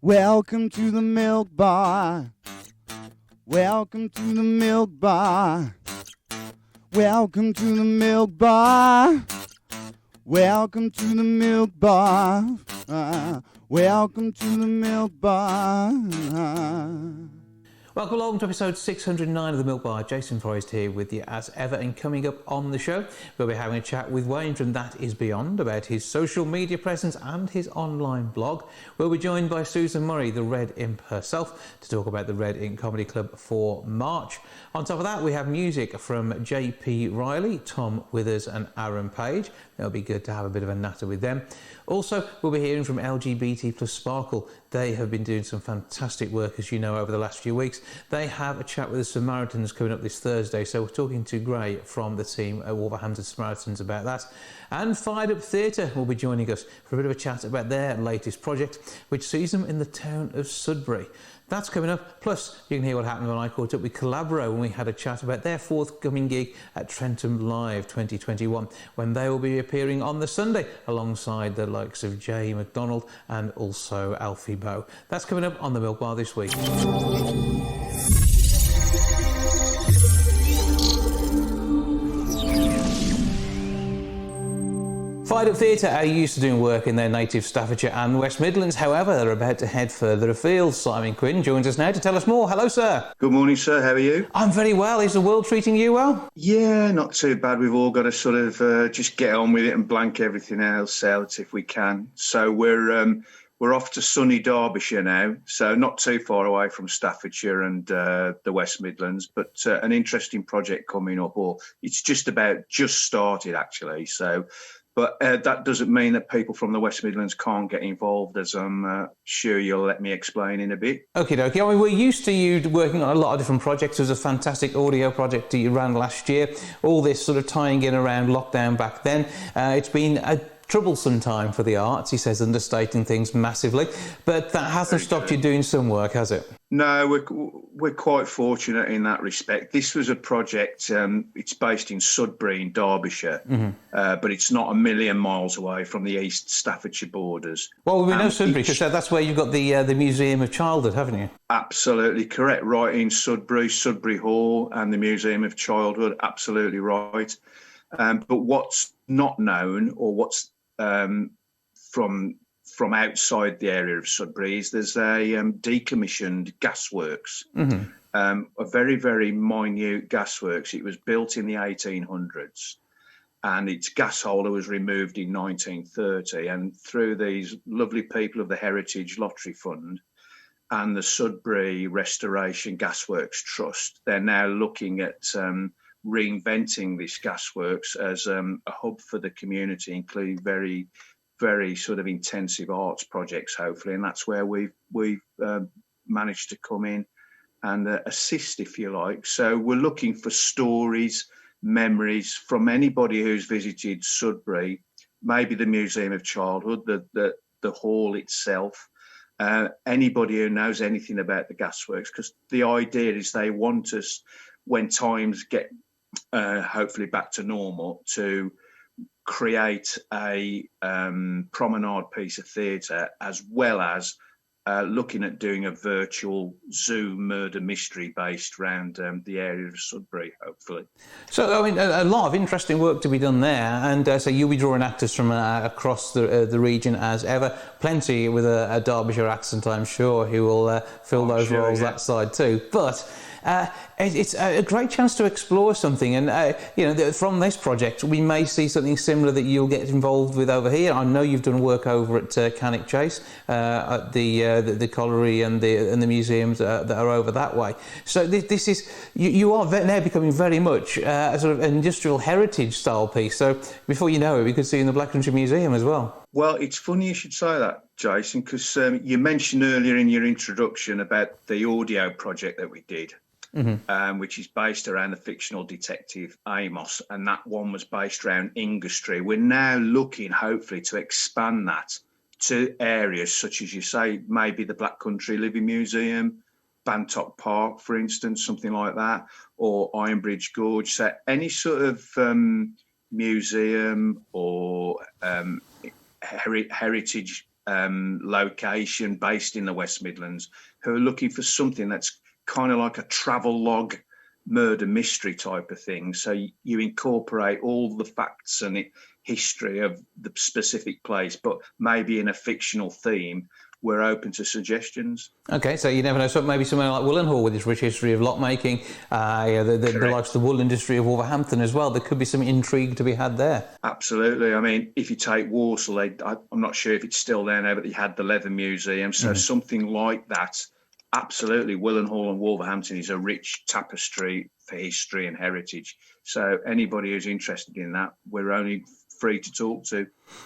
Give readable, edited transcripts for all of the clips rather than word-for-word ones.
Welcome to the milk bar. Welcome to the milk bar. Welcome to the milk bar. Welcome to the milk bar. Welcome to the milk bar. Welcome along to episode 609 of The Milk Bar. Jason Forrest here with you as ever, and coming up on the show we'll be having a chat with Wayne from That Is Beyond about his social media presence and his online blog. We'll be joined by Susan Murray, the Red Imp herself, to talk about the Red Imp Comedy Club for March. On top of that, we have music from JP Riley, Tom Withers and Arran Page. It'll be good to have a bit of a natter with them. Also, we'll be hearing from LGBT Sparkle. They have been doing some fantastic work, as you know, over the last few weeks. They have a chat with the Samaritans coming up this Thursday, so we're talking to Gray from the team at Wolverhampton Samaritans about that. And Fired Up Theatre will be joining us for a bit of a chat about their latest project, which sees them in the town of Sudbury. That's coming up. Plus, you can hear what happened when I caught up with Collabro when we had a chat about their forthcoming gig at Trentham Live 2021, when they will be appearing on the Sunday alongside the likes of Jay McDonald and also Alfie Bow. That's coming up on The Milk Bar this week. Fired Up Theatre are used to doing work in their native Staffordshire and West Midlands. However, they're about to head further afield. Simon Quinn joins us now to tell us more. Hello, sir. Good morning, sir. How are you? I'm very well. Is the world treating you well? Yeah, not too bad. We've all got to sort of just get on with it and blank everything else out if we can. So we're off to sunny Derbyshire now, so not too far away from Staffordshire and the West Midlands, but an interesting project coming up, or it's just started actually. So. But that doesn't mean that people from the West Midlands can't get involved, as I'm sure you'll let me explain in a bit. Okie dokie. I mean, we're used to you working on a lot of different projects. There was a fantastic audio project that you ran last year. All this sort of tying in around lockdown back then. It's been a troublesome time for the arts, he says, understating things massively. But that hasn't stopped you doing some work, has it? No, we're quite fortunate in that respect. This was a project, it's based in Sudbury in Derbyshire, but it's not a million miles away from the East Staffordshire borders. Well, we know Sudbury because that's where you've got the Museum of Childhood, haven't you? Absolutely correct. Right in Sudbury Hall and the Museum of Childhood, absolutely right. But what's not known, or what's from outside the area of Sudbury, is there's a decommissioned gasworks, a very, very minute gasworks. It was built in the 1800s, and its gas holder was removed in 1930. And through these lovely people of the Heritage Lottery Fund and the Sudbury Restoration Gasworks Trust, they're now looking at reinventing this gasworks as a hub for the community, including very, very sort of intensive arts projects, hopefully, and that's where we've managed to come in and assist, if you like. So we're looking for stories, memories from anybody who's visited Sudbury, maybe the Museum of Childhood, the hall itself, anybody who knows anything about the gasworks, because the idea is they want us, when times get hopefully back to normal, to create a promenade piece of theatre, as well as looking at doing a virtual Zoom murder mystery based around the area of Sudbury, hopefully. So, I mean, a lot of interesting work to be done there, and so you'll be drawing actors from across the region as ever. Plenty with a Derbyshire accent, I'm sure, who will fill those roles that side too. But it's a great chance to explore something, and from this project we may see something similar that you'll get involved with over here. I know you've done work over at Cannock Chase, at the colliery and the museums that are over that way. So this is you are now becoming very much a sort of industrial heritage style piece. So before you know it, we could see you in the Black Country Museum as well. Well, it's funny you should say that, Jason, because you mentioned earlier in your introduction about the audio project that we did. Which is based around the fictional detective Amos, and that one was based around Inglestree. We're now looking, hopefully, to expand that to areas such as, you say, maybe the Black Country Living Museum, Bantock Park, for instance, something like that, or Ironbridge Gorge. So any sort of museum or heritage location based in the West Midlands who are looking for something that's kind of like a travel log murder mystery type of thing. So you incorporate all the facts and history of the specific place, but maybe in a fictional theme. We're open to suggestions. Okay, so you never know. So maybe somewhere like Willenhall with its rich history of lockmaking, the likes of the wool industry of Wolverhampton as well. There could be some intrigue to be had there. Absolutely. I mean, if you take Walsall, I'm not sure if it's still there now, but they had the Leather Museum. So something like that. Absolutely. Willenhall and Wolverhampton is a rich tapestry for history and heritage. So anybody who's interested in that, we're only free to talk to.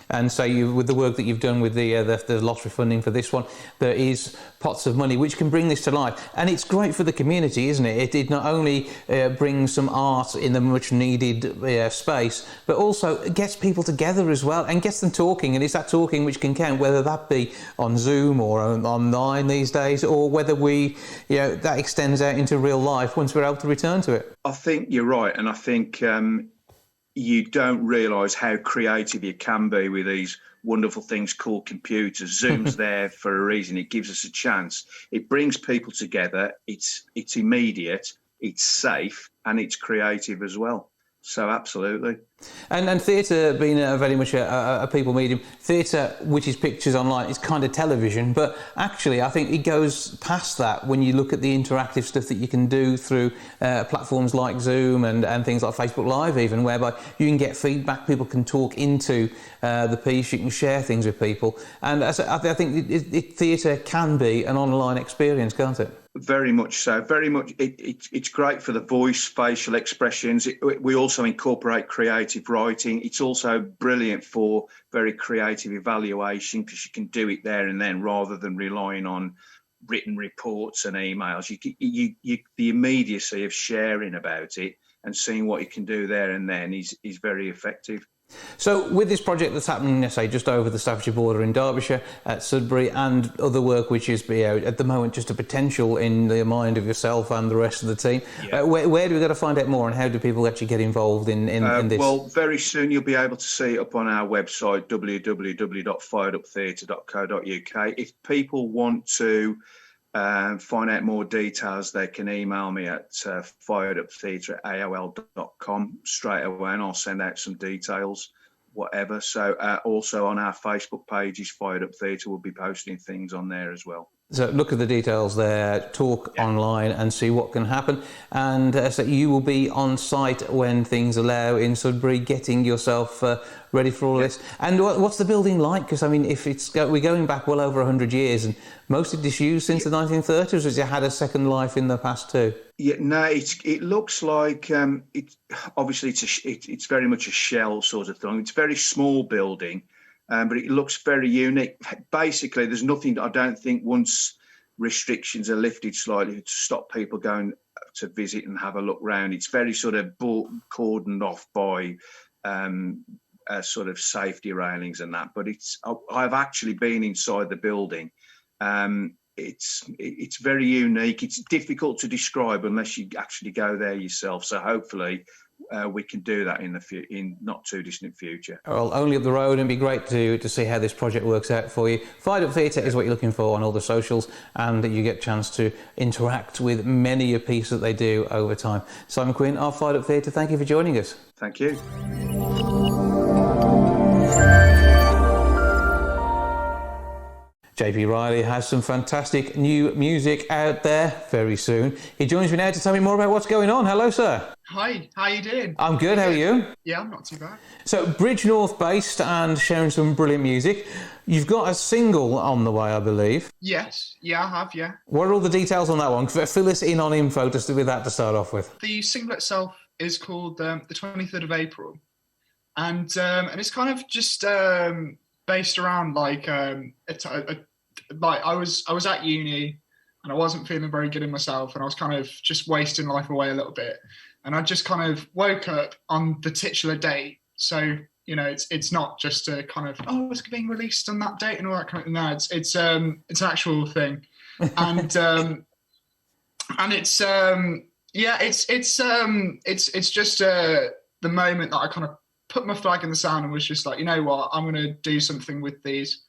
And so with the work that you've done with the lottery funding for this one, there is pots of money which can bring this to life. And it's great for the community, isn't it? It not only brings some art in the much needed space, but also gets people together as well and gets them talking. And it's that talking which can count, whether that be on Zoom or online these days, or whether that extends out into real life once we're able to return to it. I think you're right. And I think you don't realise how creative you can be with these wonderful things called computers. Zoom's there for a reason. It gives us a chance. It brings people together. It's immediate, it's safe, and it's creative as well. So absolutely. And theatre being very much a people medium, theatre, which is pictures online, is kind of television, but actually I think it goes past that when you look at the interactive stuff that you can do through platforms like Zoom and things like Facebook Live even, whereby you can get feedback, people can talk into the piece, you can share things with people. And I think theatre can be an online experience, can't it? Very much so. Very much. It's great for the voice, facial expressions. We also incorporate creative writing. It's also brilliant for very creative evaluation because you can do it there and then rather than relying on written reports and emails. The immediacy of sharing about it and seeing what you can do there and then is very effective. So with this project that's happening, say, just over the Staffordshire border in Derbyshire, at Sudbury, and other work which is at the moment just a potential in the mind of yourself and the rest of the team, where do we go to find out more, and how do people actually get involved in this? Well, very soon you'll be able to see it up on our website, www.fireduptheatre.co.uk. If people want to find out more details, they can email me at fireduptheatre@aol.com straight away, and I'll send out some details, whatever. So also on our Facebook pages, Fired Up Theatre, we'll be posting things on there as well. So look at the details there, talk online and see what can happen. And so you will be on site when things allow in Sudbury, getting yourself ready for all this. And what's the building like? Because, I mean, if we're going back well over 100 years and mostly disused since the 1930s, or has it had a second life in the past too? Yeah, no, it looks like obviously it's very much a shell sort of thing. It's a very small building. But it looks very unique. Basically, there's nothing, I don't think, once restrictions are lifted slightly, to stop people going to visit and have a look round. It's very sort of cordoned off by sort of safety railings and that. But I've actually been inside the building. It's very unique. It's difficult to describe unless you actually go there yourself. So hopefully we can do that in not too distant future. Well, only up the road, and it'd be great to see how this project works out for you. Fired Up Theatre is what you're looking for on all the socials, and you get a chance to interact with many a piece that they do over time. Simon Quinn of Fired Up Theatre, thank you for joining us. Thank you. JP Riley has some fantastic new music out there very soon. He joins me now to tell me more about what's going on. Hello, sir. Hi, how you doing? I'm good, how are you? Yeah, I'm not too bad. So, Bridge North based and sharing some brilliant music. You've got a single on the way, I believe. Yes, I have, yeah. What are all the details on that one? Fill us in on info just with that to start off with. The single itself is called the 23rd of April. And it's kind of just based around like I was at uni and I wasn't feeling very good in myself, and I was kind of just wasting life away a little bit, and I just kind of woke up on the titular date. So it's not just a kind of it's being released on that date and all that kind of. No, it's an actual thing, and it's just the moment that I kind of put my flag in the sand and was just like, you know what, I'm going to do something with these.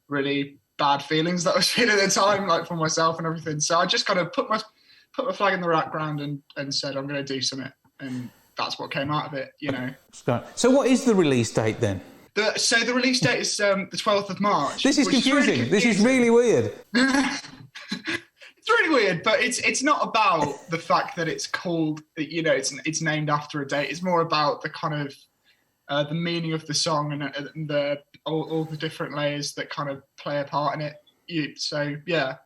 really bad feelings that I was feeling at the time, like for myself and everything. So I just kind of put my flag in the background and said, I'm going to do something. And that's what came out of it, you know. So what is the release date then? So the release date is the 12th of March. This is confusing. This is really weird. It's really weird, but it's not about the fact that it's called, you know, it's named after a date. It's more about the kind of the meaning of the song and all the different layers that kind of play a part in it. So yeah.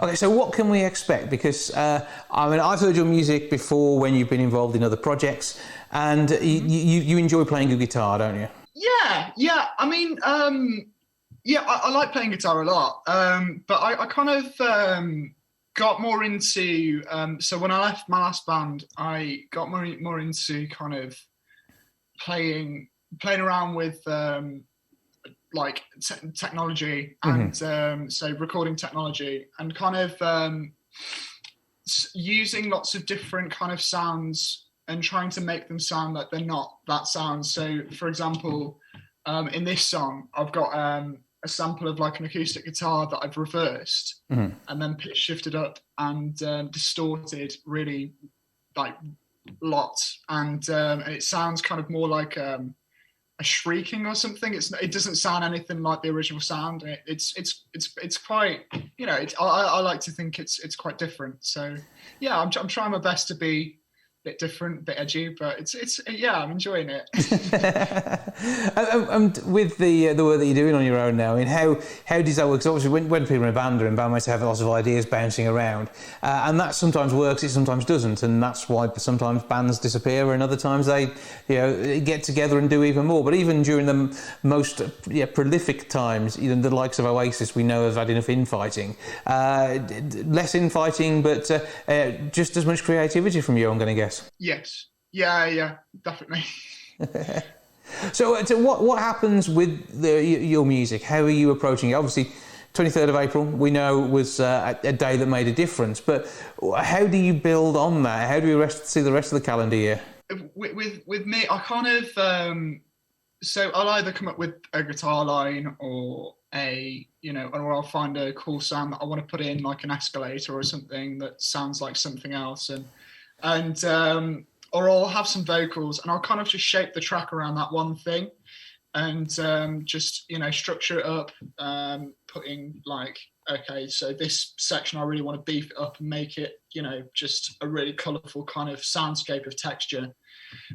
Okay, so what can we expect? Because I mean, I've heard your music before when you've been involved in other projects, and you enjoy playing your guitar, don't you? Yeah. I mean, I like playing guitar a lot, but I kind of got more into. So when I left my last band, I got more into kind of playing around with like technology and so recording technology and kind of using lots of different kind of sounds and trying to make them sound like they're not that sound. So for example, in this song I've got a sample of like an acoustic guitar that I've reversed and then pitch shifted up and distorted really like lots, and it sounds kind of more like a shrieking or something. It doesn't sound anything like the original sound. It's quite, you know, I like to think it's quite different. So yeah, I'm trying my best to be a bit different, a bit edgy, but it's I'm enjoying it. And with the work that you're doing on your own now, I mean, how does that work? Because obviously when people are in a band, mates have lots of ideas bouncing around, and that sometimes works, it sometimes doesn't, and that's why sometimes bands disappear and other times they, you know, get together and do even more. But even during the most prolific times, you know, the likes of Oasis, we know have had enough infighting, less infighting, but just as much creativity from you, I'm going to guess. Yes. Yeah, definitely. So what happens with your music? How are you approaching it? Obviously, 23rd of April, we know, was a day that made a difference. But how do you build on that? How do you see the rest of the calendar year? With me, I kind of so I'll either come up with a guitar line or or I'll find a cool sound that I want to put in, like an escalator or something that sounds like something else, and or I'll have some vocals and I'll kind of just shape the track around that one thing and just, you know, structure it up, putting like, okay, so this section I really want to beef it up and make it, you know, just a really colourful kind of soundscape of texture.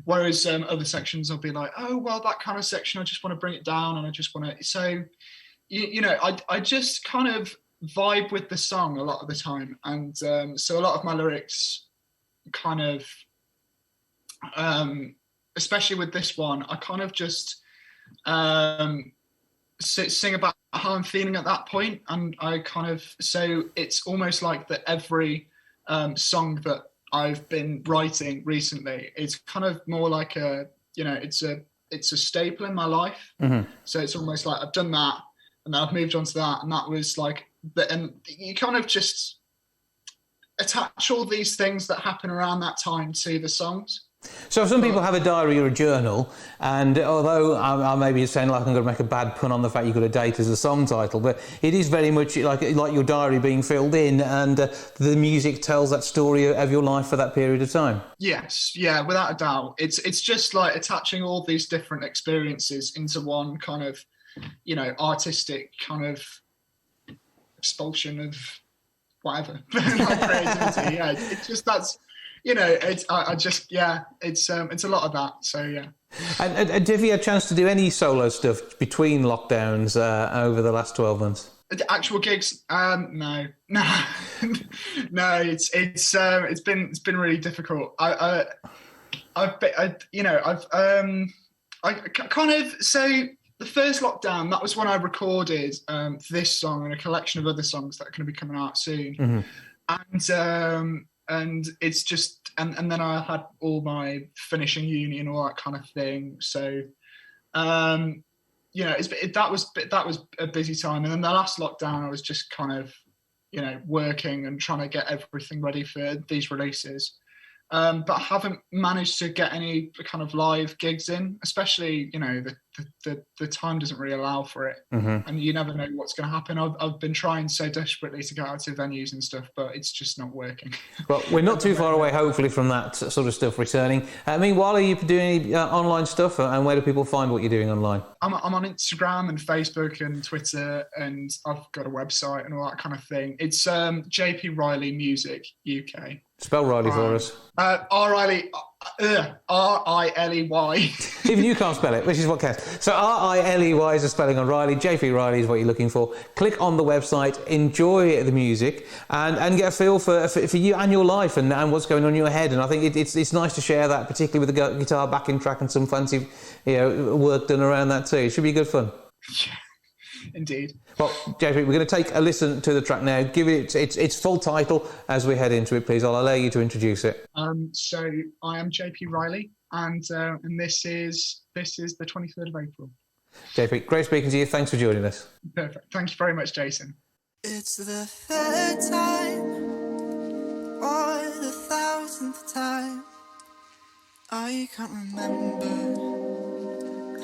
Whereas other sections I'll be like, oh, well, that kind of section, I just want to bring it down and I just want to, so, you know, I just kind of vibe with the song a lot of the time. And so a lot of my lyrics kind of, especially with this one, I kind of just sing about how I'm feeling at that point, and I kind of, so it's almost like that every song that I've been writing recently is kind of more like a, you know, it's a staple in my life. So it's almost like I've done that and then I've moved on to that, and that was like, and you kind of just attach all these things that happen around that time to the songs. So some people have a diary or a journal, and although I may be saying like I'm going to make a bad pun on the fact you've got a date as a song title, but it is very much like your diary being filled in, and the music tells that story of your life for that period of time. Yes, yeah, without a doubt. It's just like attaching all these different experiences into one kind of, you know, artistic kind of expulsion of whatever, like creativity. Yeah, it's just that's. You know, it's it's a lot of that. So yeah. And have you had a chance to do any solo stuff between lockdowns over the last 12 months? Actual gigs? No. It's been really difficult. I kind of, so the first lockdown, that was when I recorded this song and a collection of other songs that are going to be coming out soon, and it's just, and then I had all my finishing uni and all that kind of thing. So, you know, that was a busy time. And then the last lockdown, I was just kind of, you know, working and trying to get everything ready for these releases. But I haven't managed to get any kind of live gigs in, especially, you know, the time doesn't really allow for it, and you never know what's going to happen. I've been trying so desperately to get out to venues and stuff, but it's just not working. Well, we're not too far away, hopefully, from that sort of stuff returning. Meanwhile, are you doing any online stuff, and where do people find what you're doing online? I'm on Instagram and Facebook and Twitter, and I've got a website and all that kind of thing. It's JP Riley Music UK. Spell Riley for us. R-I-L-E-Y. Even you can't spell it, which is what counts. So R-I-L-E-Y is the spelling on Riley. JP Riley is what you're looking for. Click on the website, enjoy the music, and get a feel for you and your life and what's going on in your head. And I think it's nice to share that, particularly with the guitar backing track and some fancy work done around that too. It should be good fun. Yeah, indeed. Well, JP, we're going to take a listen to the track now. Give it its full title as we head into it, please. I'll allow you to introduce it. So I am JP Riley, and this is the 23rd of April. JP, great speaking to you. Thanks for joining us. Perfect. Thank you very much, Jason. It's the third time, or the 1000th time. I can't remember.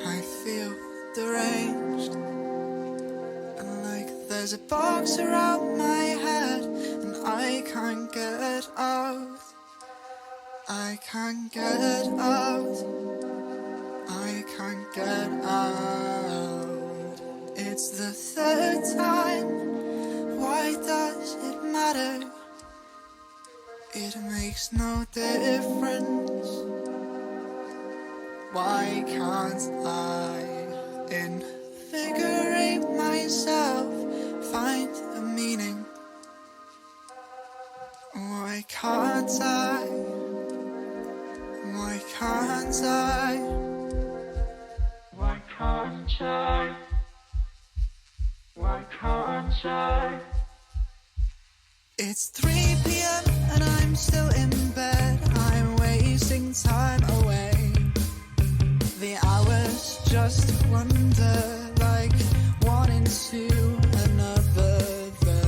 I feel deranged. There's a box around my head and I can't get out. I can't get out. I can't get out. It's the third time. Why does it matter? It makes no difference. Why can't I invigorate myself? Find a meaning. Why can't I? Why can't I? Why can't I? Why can't I? It's 3 p.m. and I'm still in bed. I'm wasting time away. The hours just wander like one into another. The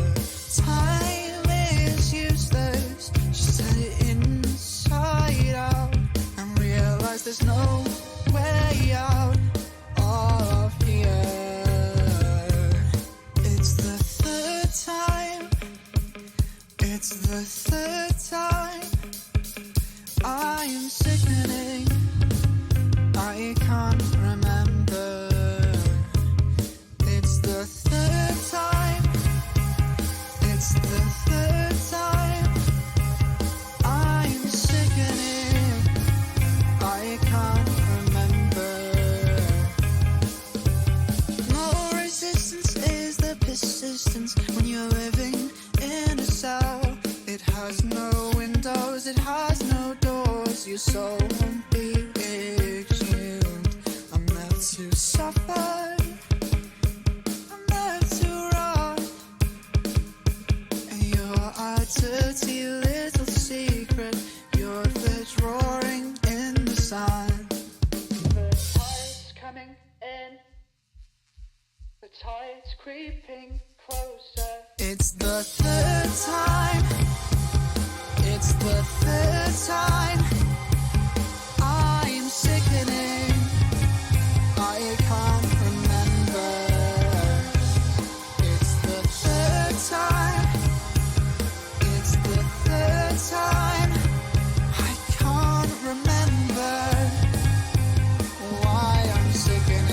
time is useless. Just set it inside out and realize there's no way out of here. It's the third time. It's the third time. I am sickening. I can't remember. It's the third time. It's the third time. I'm sickening. I can't remember. No resistance is the persistence when you're living in a cell. It has no windows, it has no doors. Your soul won't be exhumed. I'm there to suffer. I'm there to rot. And you're a dirty little secret. You're the roaring in the sun. The tide's coming in. The tide's creeping closer. It's the third time. It's the third time. I'm sickening. I can't remember. It's the third time. It's the third time. I can't remember why I'm sickening.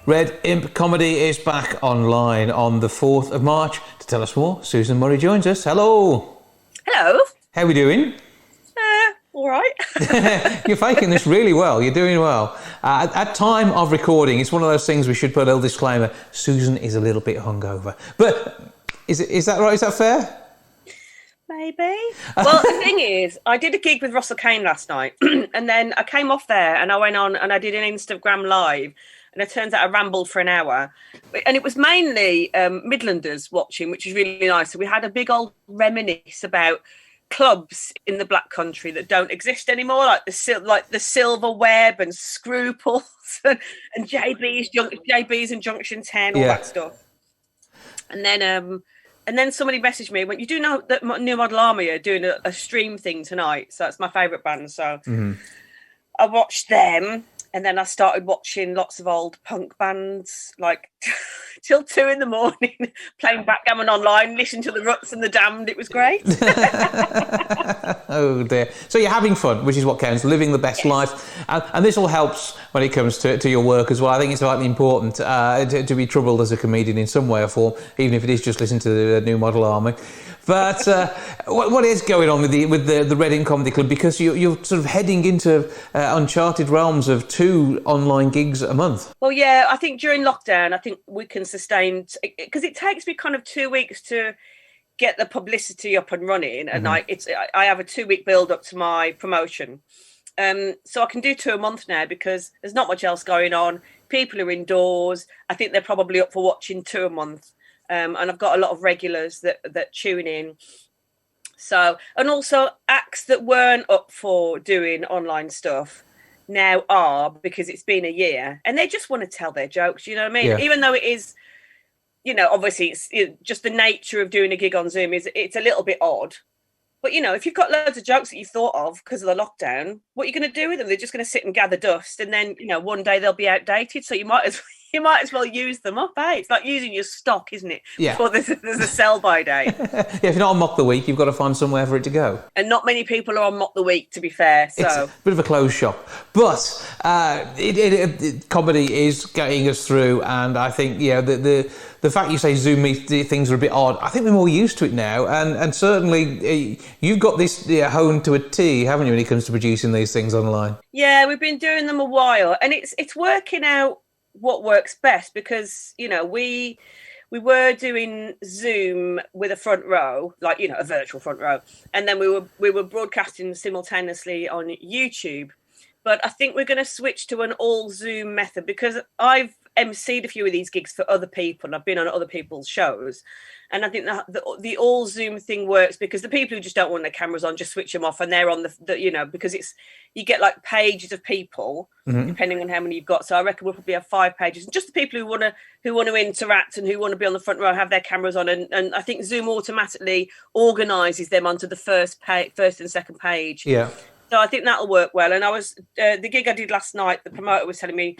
Red Imp Comedy is back online on the 4th of March. To tell us more, Susan Murray joins us. Hello. Hello. How are we doing? All right. You're faking this really well. You're doing well. At time of recording, it's one of those things we should put a little disclaimer. Susan is a little bit hungover. But is that right? Is that fair? Maybe. Well, the thing is, I did a gig with Russell Kane last night, and then I came off there and I went on and I did an Instagram live. And it turns out I rambled for an hour. And it was mainly Midlanders watching, which is really nice. So we had a big old reminisce about clubs in the Black Country that don't exist anymore, like the Silver Web and Scruples and JB's and Junction 10, all that stuff. And then somebody messaged me and went, "You do know that New Model Army are doing a stream thing tonight?" So that's my favourite band. So I watched them, and then I started watching lots of old punk bands, like till 2 a.m, playing backgammon online, listening to the Ruts and the Damned. It was great. Oh dear. So you're having fun, which is what counts, living the best life. And this all helps when it comes to your work as well. I think it's vitally important to be troubled as a comedian in some way or form, even if it is just listening to the New Model Army. But what is going on with the Red Imp Comedy Club? Because you're sort of heading into uncharted realms of 2 online gigs a month. Well, yeah, I think during lockdown, I think we can sustain, because it takes me kind of 2 weeks to get the publicity up and running, and I have a 2-week build up to my promotion. So I can do 2 a month now because there's not much else going on. People are indoors. I think they're probably up for watching 2 a month. And I've got a lot of regulars that tune in. So, and also acts that weren't up for doing online stuff now are, because it's been a year and they just want to tell their jokes, you know what I mean? Yeah. Even though it is, obviously it's just the nature of doing a gig on Zoom it's a little bit odd. But, if you've got loads of jokes that you thought of because of the lockdown, what are you going to do with them? They're just going to sit and gather dust, and then, one day they'll be outdated. So you might as well use them up, eh? It's like using your stock, isn't it? Yeah. Before there's a sell-by day. Yeah, if you're not on Mock the Week, you've got to find somewhere for it to go. And not many people are on Mock the Week, to be fair. So it's a bit of a closed shop. But comedy is getting us through, and I think, the fact you say Zoom things are a bit odd, I think we're more used to it now, and certainly you've got this honed to a T, haven't you, when it comes to producing these things online? Yeah, we've been doing them a while, and it's working out what works best, because we were doing Zoom with a front row, like a virtual front row, and then we were broadcasting simultaneously on YouTube. But I think we're going to switch to an all Zoom method, because I've emceed a few of these gigs for other people, and I've been on other people's shows, and I think that the all Zoom thing works, because the people who just don't want their cameras on just switch them off, and they're on the because you get like pages of people depending on how many you've got. So I reckon we'll probably have 5 pages, and just the people who want to interact and who want to be on the front row have their cameras on, and I think Zoom automatically organises them onto the first and second page. Yeah. So I think that'll work well. And I was the gig I did last night, the promoter was telling me,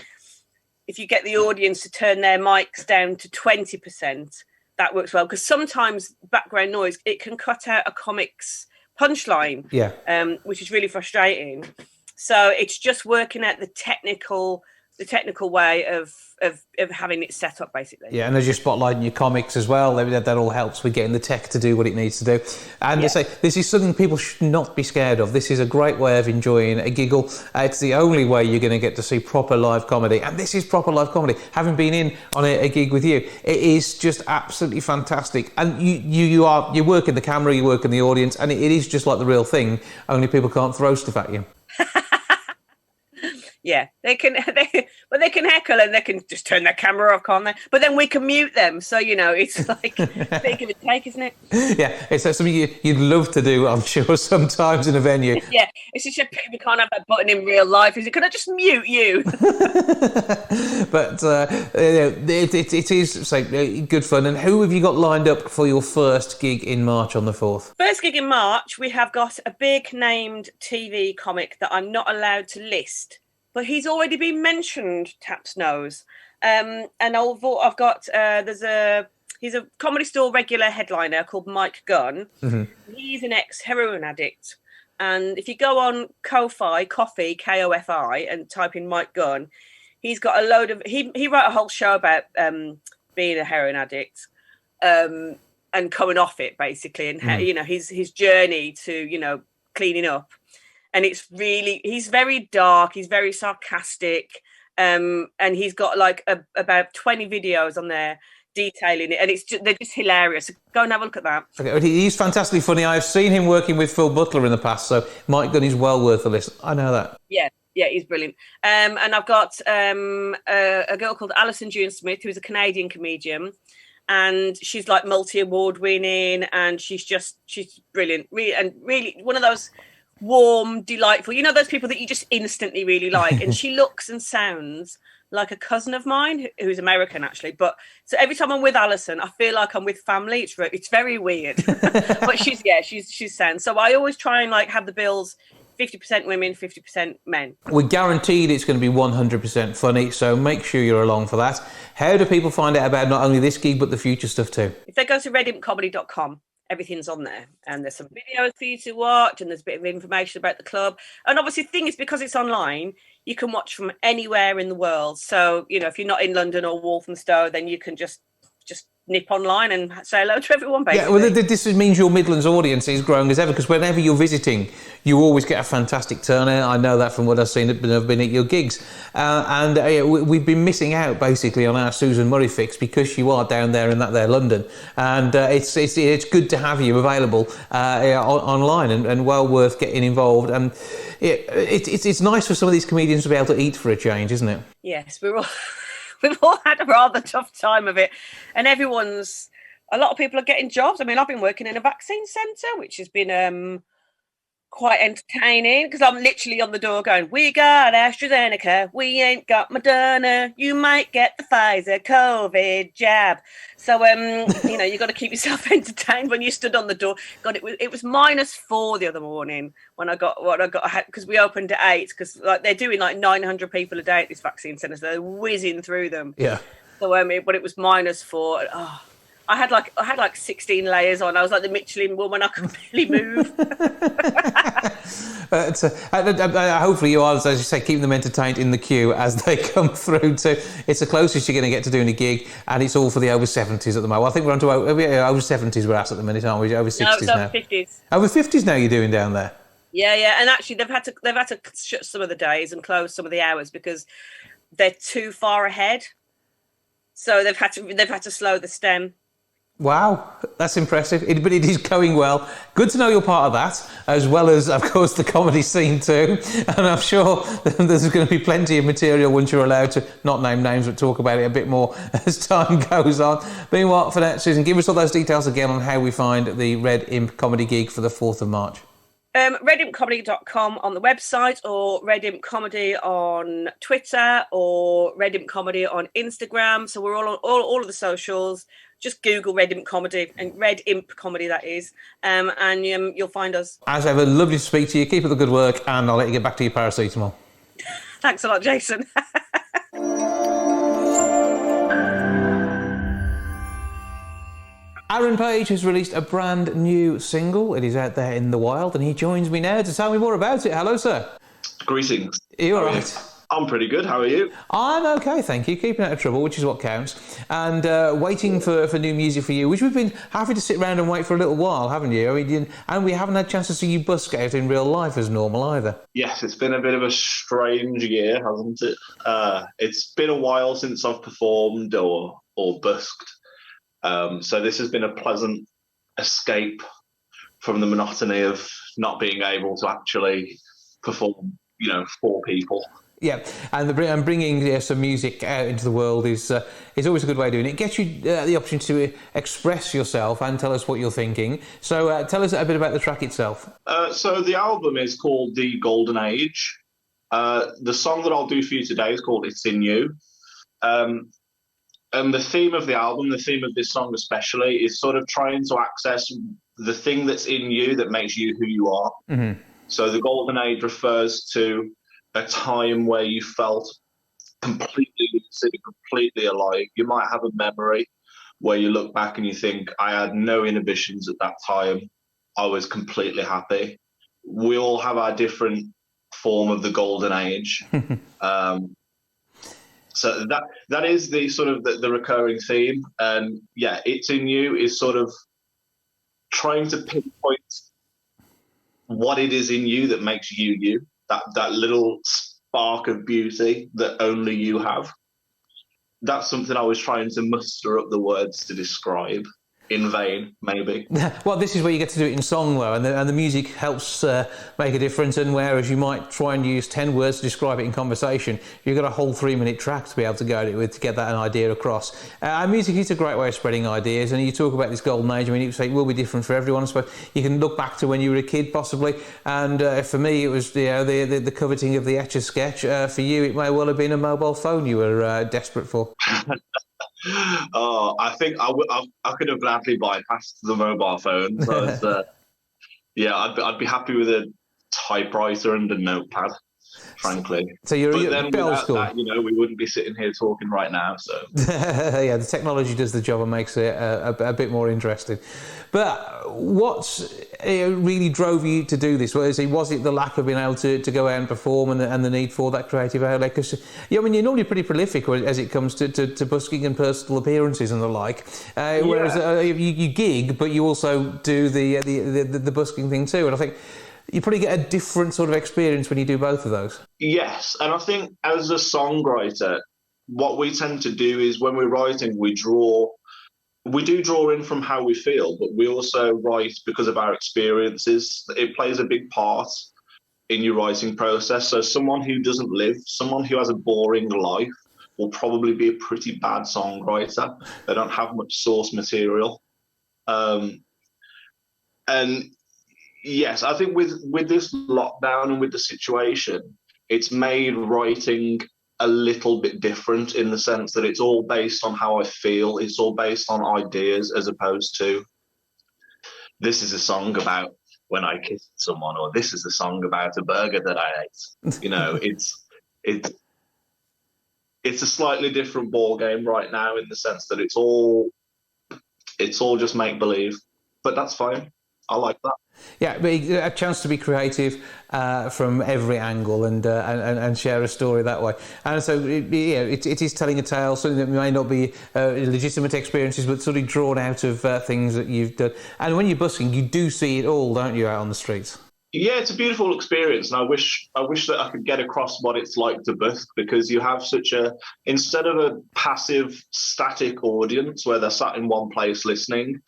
if you get the audience to turn their mics down to 20%, that works well, because sometimes background noise, it can cut out a comic's punchline, which is really frustrating. So it's just working out the technical way of having it set up, basically. Yeah, and as you're spotlighting your comics as well, that all helps with getting the tech to do what it needs to do. And they say this is something people should not be scared of. This is a great way of enjoying a giggle. It's the only way you're going to get to see proper live comedy, and this is proper live comedy. Having been in on a gig with you, it is just absolutely fantastic. And you work in the camera, you work in the audience, and it is just like the real thing. Only people can't throw stuff at you. Yeah, they can heckle, and they can just turn their camera off, can't they? But then we can mute them, so it's like a big give and take, isn't it? Yeah, it's something you'd love to do, I'm sure, sometimes in a venue. Yeah, it's just we can't have that button in real life, is it? Can I just mute you? But it is good fun. And who have you got lined up for your first gig in March on the 4th? First gig in March, we have got a big named TV comic that I'm not allowed to list, but he's already been mentioned, Taps knows. And I've got, he's a Comedy Store regular headliner called Mike Gunn. Mm-hmm. He's an ex-heroin addict. And if you go on Ko-Fi, Kofi, and type in Mike Gunn, he's got a load of, he wrote a whole show about being a heroin addict and coming off it, basically. And, his journey to, cleaning up. And he's very dark, he's very sarcastic, and he's got about 20 videos on there detailing it, and they're just hilarious. So go and have a look at that. Okay, he's fantastically funny. I've seen him working with Phil Butler in the past, so Mike Gunn is well worth a listen. I know that. Yeah, he's brilliant. And I've got a girl called Alison June Smith, who's a Canadian comedian, and she's like multi-award winning, and she's brilliant, really one of those warm, delightful, you know, those people that you just instantly really like. And she looks and sounds like a cousin of mine who's American, actually. But so every time I'm with Alison, I feel like I'm with family. It's very weird. But she's sound. So I always try and like have the bills 50% women, 50% men. We're guaranteed it's going to be 100% funny, so make sure you're along for that. How do people find out about not only this gig but the future stuff too? If they go to redimpcomedy.com, everything's on there, and there's some videos for you to watch, and there's a bit of information about the club. And obviously the thing is, because it's online, you can watch from anywhere in the world. So, you know, if you're not in London or Walthamstow, then you can just nip online and say hello to everyone, basically. Yeah, well, this means your Midlands audience is growing as ever, because whenever you're visiting, you always get a fantastic turnout. I know that from what I've seen. I've been at your gigs. We've been missing out, basically, on our Susan Murray fix, because you are down there in that there London. And it's good to have you available online, and well worth getting involved. And it's nice for some of these comedians to be able to eat for a change, isn't it? Yes, we've all had a rather tough time of it, and a lot of people are getting jobs. I mean, I've been working in a vaccine centre, which has been quite entertaining, because I'm literally on the door going, we got AstraZeneca, we ain't got Moderna, you might get the Pfizer COVID jab. So, you know, you've got to keep yourself entertained when you stood on the door. God, it was -4 the other morning when I got because we opened at 8, because like they're doing like 900 people a day at this vaccine centre, so they're whizzing through them. Yeah. So, but it was -4. Oh, I had like 16 layers on. I was like the Michelin woman. I could barely move. Hopefully you are, as you say, keeping them entertained in the queue as they come through. It's the closest you're going to get to doing a gig, and it's all for the over 70s at the moment. I think we're on to over 70s we're at the minute, aren't we? Over 60s no, it's now. Over 50s. Over 50s now you're doing down there. Yeah, and actually they've had to shut some of the days and close some of the hours because they're too far ahead. So they've had to slow the stem. Wow, that's impressive. But it is going well. Good to know you're part of that, as well as, of course, the comedy scene too. And I'm sure there's going to be plenty of material once you're allowed to not name names, but talk about it a bit more as time goes on. Meanwhile, for that, Susan, give us all those details again on how we find the Red Imp Comedy gig for the 4th of March. redimpcomedy.com on the website, or Red Imp Comedy on Twitter, or Red Imp Comedy on Instagram. So we're all of the socials. Just Google Red Imp Comedy, and Red Imp Comedy, that is, and you'll find us. As ever, lovely to speak to you. Keep up the good work, and I'll let you get back to your paracetamol. Thanks a lot, Jason. Arran Page has released a brand new single. It is out there in the wild, and he joins me now to tell me more about it. Hello, sir. Greetings. Are you all right? I'm pretty good. How are you? I'm okay, thank you. Keeping out of trouble, which is what counts. And waiting for new music for you, which we've been having to sit around and wait for a little while, haven't you? I mean, and we haven't had a chance to see you busk out in real life as normal either. Yes, it's been a bit of a strange year, hasn't it? It's been a while since I've performed or busked. So this has been a pleasant escape from the monotony of not being able to actually perform, for people. Yeah, and bringing some music out into the world is always a good way of doing it. It gets you the opportunity to express yourself and tell us what you're thinking. So tell us a bit about the track itself. So the album is called The Golden Age. The song that I'll do for you today is called It's In You. And the theme of the album, the theme of this song especially, is sort of trying to access the thing that's in you that makes you who you are. Mm-hmm. So the Golden Age refers to a time where you felt completely lucid, completely alive. You might have a memory where you look back and you think, I had no inhibitions at that time. I was completely happy. We all have our different form of the Golden Age. So that is the sort of the recurring theme. And yeah, It's In You is sort of trying to pinpoint what it is in you that makes you you. That little spark of beauty that only you have. That's something I was trying to muster up the words to describe. in vain, maybe. Well, this is where you get to do it in song, though, and the music helps make a difference. And whereas you might try and use 10 words to describe it in conversation, you've got a whole 3-minute track to be able to go with to get that idea across. And music is a great way of spreading ideas. And you talk about this golden age. I mean, you say it will be different for everyone. I suppose you can look back to when you were a kid, possibly. And for me, it was the coveting of the Etch a Sketch. For you, it may well have been a mobile phone you were desperate for. Oh, I think I could have gladly bypassed the mobile phone. So I'd be happy with a typewriter and a notepad, frankly. So you're then without school. That, we wouldn't be sitting here talking right now. So yeah, the technology does the job and makes it a bit more interesting. But what really drove you to do this? Was it the lack of being able to go out and perform and the need for that creative outlet? Because you're normally pretty prolific as it comes to busking and personal appearances and the like. Whereas you gig, but you also do the busking thing too. And I think you probably get a different sort of experience when you do both of those. Yes, and I think as a songwriter, what we tend to do is when we're writing, we do draw in from how we feel, but we also write because of our experiences. It plays a big part in your writing process. So someone who doesn't live, someone who has a boring life will probably be a pretty bad songwriter. They don't have much source material. And yes, I think with this lockdown and with the situation, it's made writing a little bit different in the sense that it's all based on how I feel. It's all based on ideas as opposed to this is a song about when I kissed someone or this is a song about a burger that I ate. It's a slightly different ball game right now in the sense that it's all just make believe, but that's fine. I like that. Yeah, but a chance to be creative from every angle and share a story that way. And so, it is telling a tale, something that may not be legitimate experiences, but sort of drawn out of things that you've done. And when you're busking, you do see it all, don't you, out on the streets? Yeah, it's a beautiful experience, and I wish that I could get across what it's like to busk, because you have instead of a passive, static audience where they're sat in one place listening,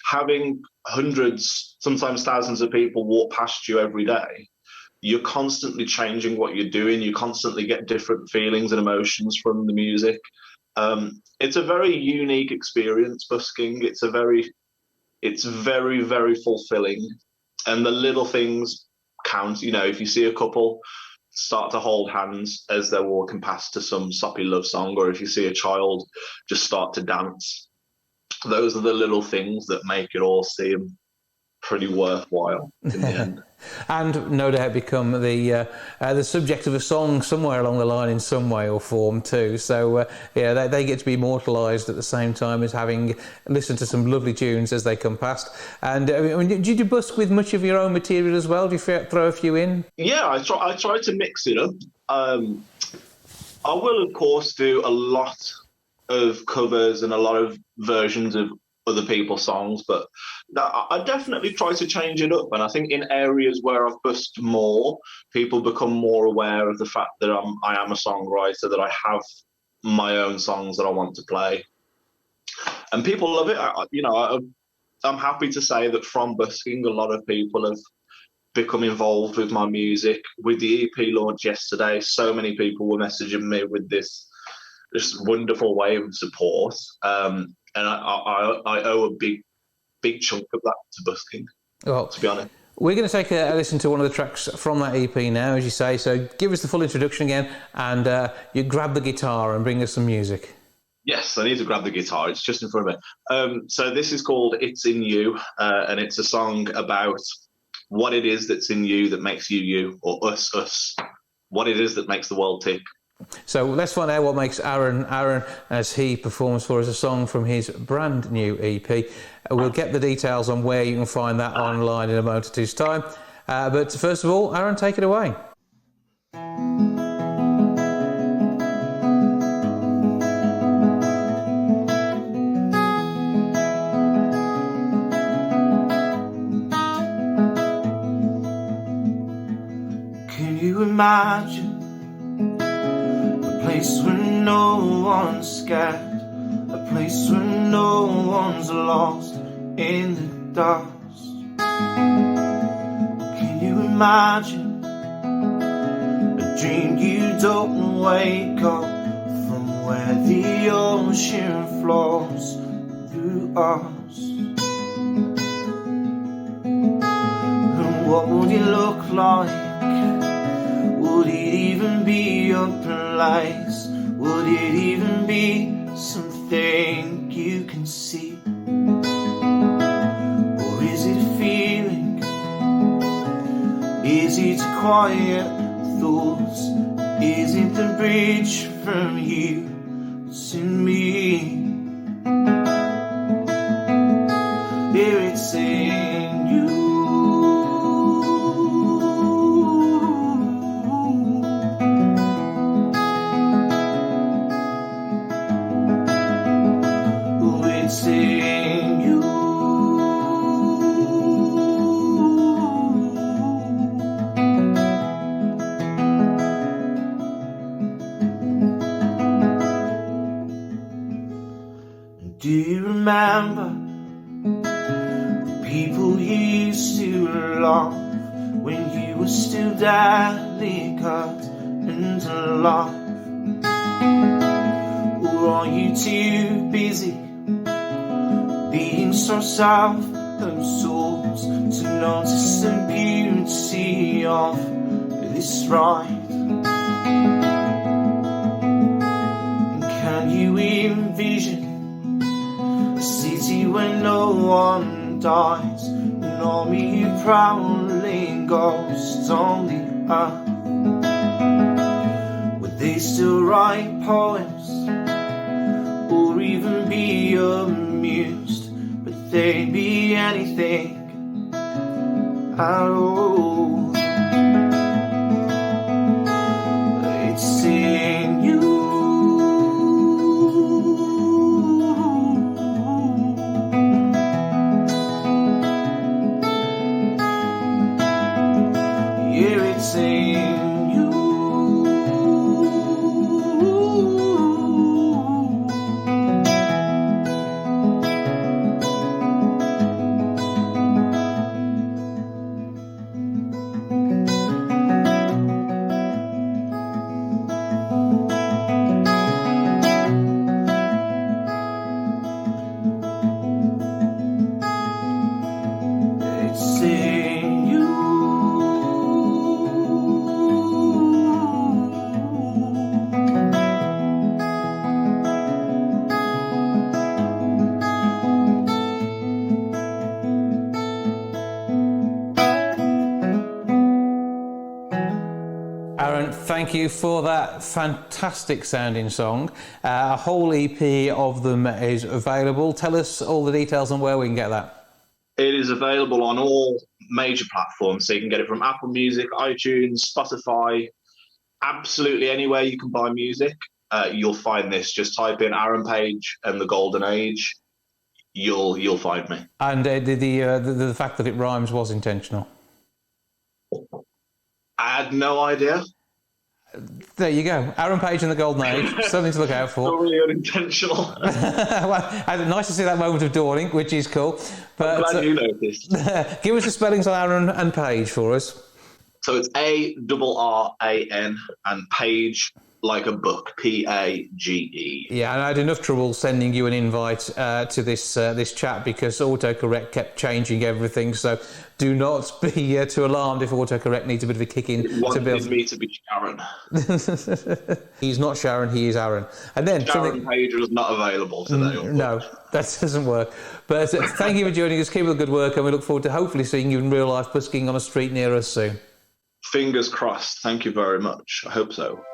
having hundreds, sometimes thousands of people walk past you every day, you're constantly changing what you're doing. You constantly get different feelings and emotions from the music. It's a very unique experience, busking. It's very, very fulfilling. And the little things count. If you see a couple start to hold hands as they're walking past to some soppy love song, or if you see a child just start to dance, those are the little things that make it all seem pretty worthwhile in the end. And no doubt become the subject of a song somewhere along the line in some way or form too. So they get to be immortalised at the same time as having listened to some lovely tunes as they come past. And did you busk with much of your own material as well? Do you throw a few in? Yeah, I try to mix it up. I will of course do a lot of covers and a lot of versions of other people's songs, but I definitely try to change it up. And I think in areas where I've busked more, people become more aware of the fact that I am a songwriter, that I have my own songs that I want to play, and people love it. I'm happy to say that from busking, a lot of people have become involved with my music. With the EP launch yesterday, so many people were messaging me with this wonderful wave of support. And I owe a big chunk of that to busking, to be honest. We're going to take a listen to one of the tracks from that EP now, as you say. So give us the full introduction again, and you grab the guitar and bring us some music. Yes, I need to grab the guitar. It's just in front of me. So this is called It's In You, and it's a song about what it is that's in you that makes you you, or us, what it is that makes the world tick. So let's find out what makes Arran as he performs for us a song from his brand new EP. We'll get the details on where you can find that online in a moment or two's time. But first of all, Arran, take it away. Can you imagine a place where no one's scared, a place where no one's lost, in the dust. Can you imagine a dream you don't wake up from, where the ocean flows through us? And what would it look like? Would it even be a place? Would it even be something you can see? Or is it a feeling? Is it quiet thoughts? Is it the bridge from you to me? Here it's in you. It's in you. Do you remember the people you used to love when you were still delicate and alive? Or are you too busy being so self-absorbed to notice the beauty of this ride? And can you envision a city where no one dies, and only prowling ghosts on the earth? Would they still write poems, or even be amused? Would they be anything at all? It's in you. Yeah, it's in you. It's in you. Arran, thank you for that fantastic sounding song. A whole EP of them is available. Tell us all the details on where we can get that. It is available on all major platforms, so you can get it from Apple Music, iTunes, Spotify, absolutely anywhere you can buy music. You'll find this. Just type in Arran Page and the Golden Age. You'll find me. And the fact that it rhymes was intentional. I had no idea. There you go. Arran Page and the Golden Age. Something to look out for. Totally unintentional. Well, nice to see that moment of dawning, which is cool. But, I'm glad you noticed. Give us the spellings on Arran and Page for us. So it's A-R-R-A-N and Page like a book, P-A-G-E. Yeah, and I had enough trouble sending you an invite to this chat because autocorrect kept changing everything. So do not be too alarmed if autocorrect needs a bit of a kick in. It wanted me to be Sharon. He's not Sharon, he is Arran. And then Sharon Page was not available today. No, that doesn't work. But thank you for joining us. Keep up the good work, and we look forward to hopefully seeing you in real life busking on a street near us soon. Fingers crossed. Thank you very much. I hope so.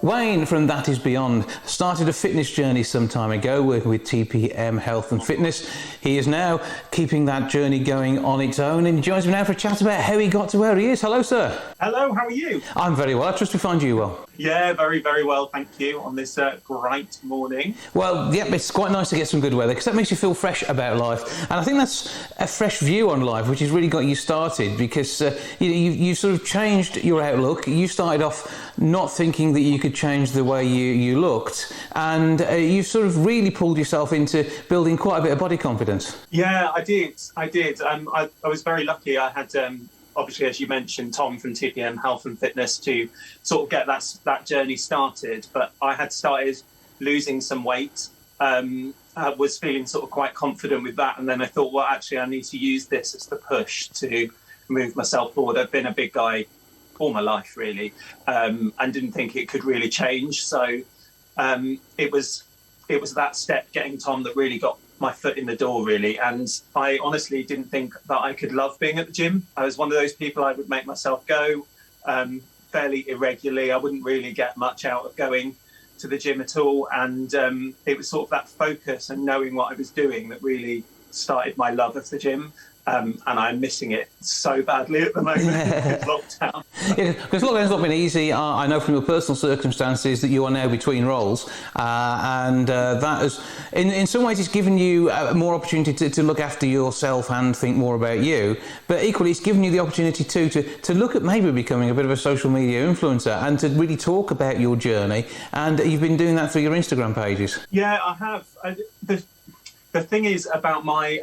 Wayne from That Is Beyond started a fitness journey some time ago, working with TPM Health and Fitness. He is now keeping that journey going on its own, and he joins me now for a chat about how he got to where he is. Hello, sir. Hello, how are you? I'm very well. I trust we find you well. Yeah, very, very well, thank you, on this bright morning. Well, yeah, it's quite nice to get some good weather because that makes you feel fresh about life. And I think that's a fresh view on life, which has really got you started because you sort of changed your outlook. You started off not thinking that you could change the way you looked, and you sort of really pulled yourself into building quite a bit of body confidence. Yeah, I did. I was very lucky. I had... obviously, as you mentioned, Tom from TPM Health and Fitness to sort of get that journey started. But I had started losing some weight. I was feeling sort of quite confident with that. And then I thought, well, actually, I need to use this as the push to move myself forward. I've been a big guy all my life, really, and didn't think it could really change. So it was that step, getting Tom, that really got my foot in the door, really. And I honestly didn't think that I could love being at the gym. I was one of those people, I would make myself go fairly irregularly. I wouldn't really get much out of going to the gym at all. And it was sort of that focus and knowing what I was doing that really started my love of the gym. And I'm missing it so badly at the moment with lockdown. Yeah, because lockdown's not been easy. I know from your personal circumstances that you are now between roles, and that has, in some ways, it's given you more opportunity to look after yourself and think more about you. But equally, it's given you the opportunity too to look at maybe becoming a bit of a social media influencer and to really talk about your journey. And you've been doing that through your Instagram pages. Yeah, I have. The thing is about my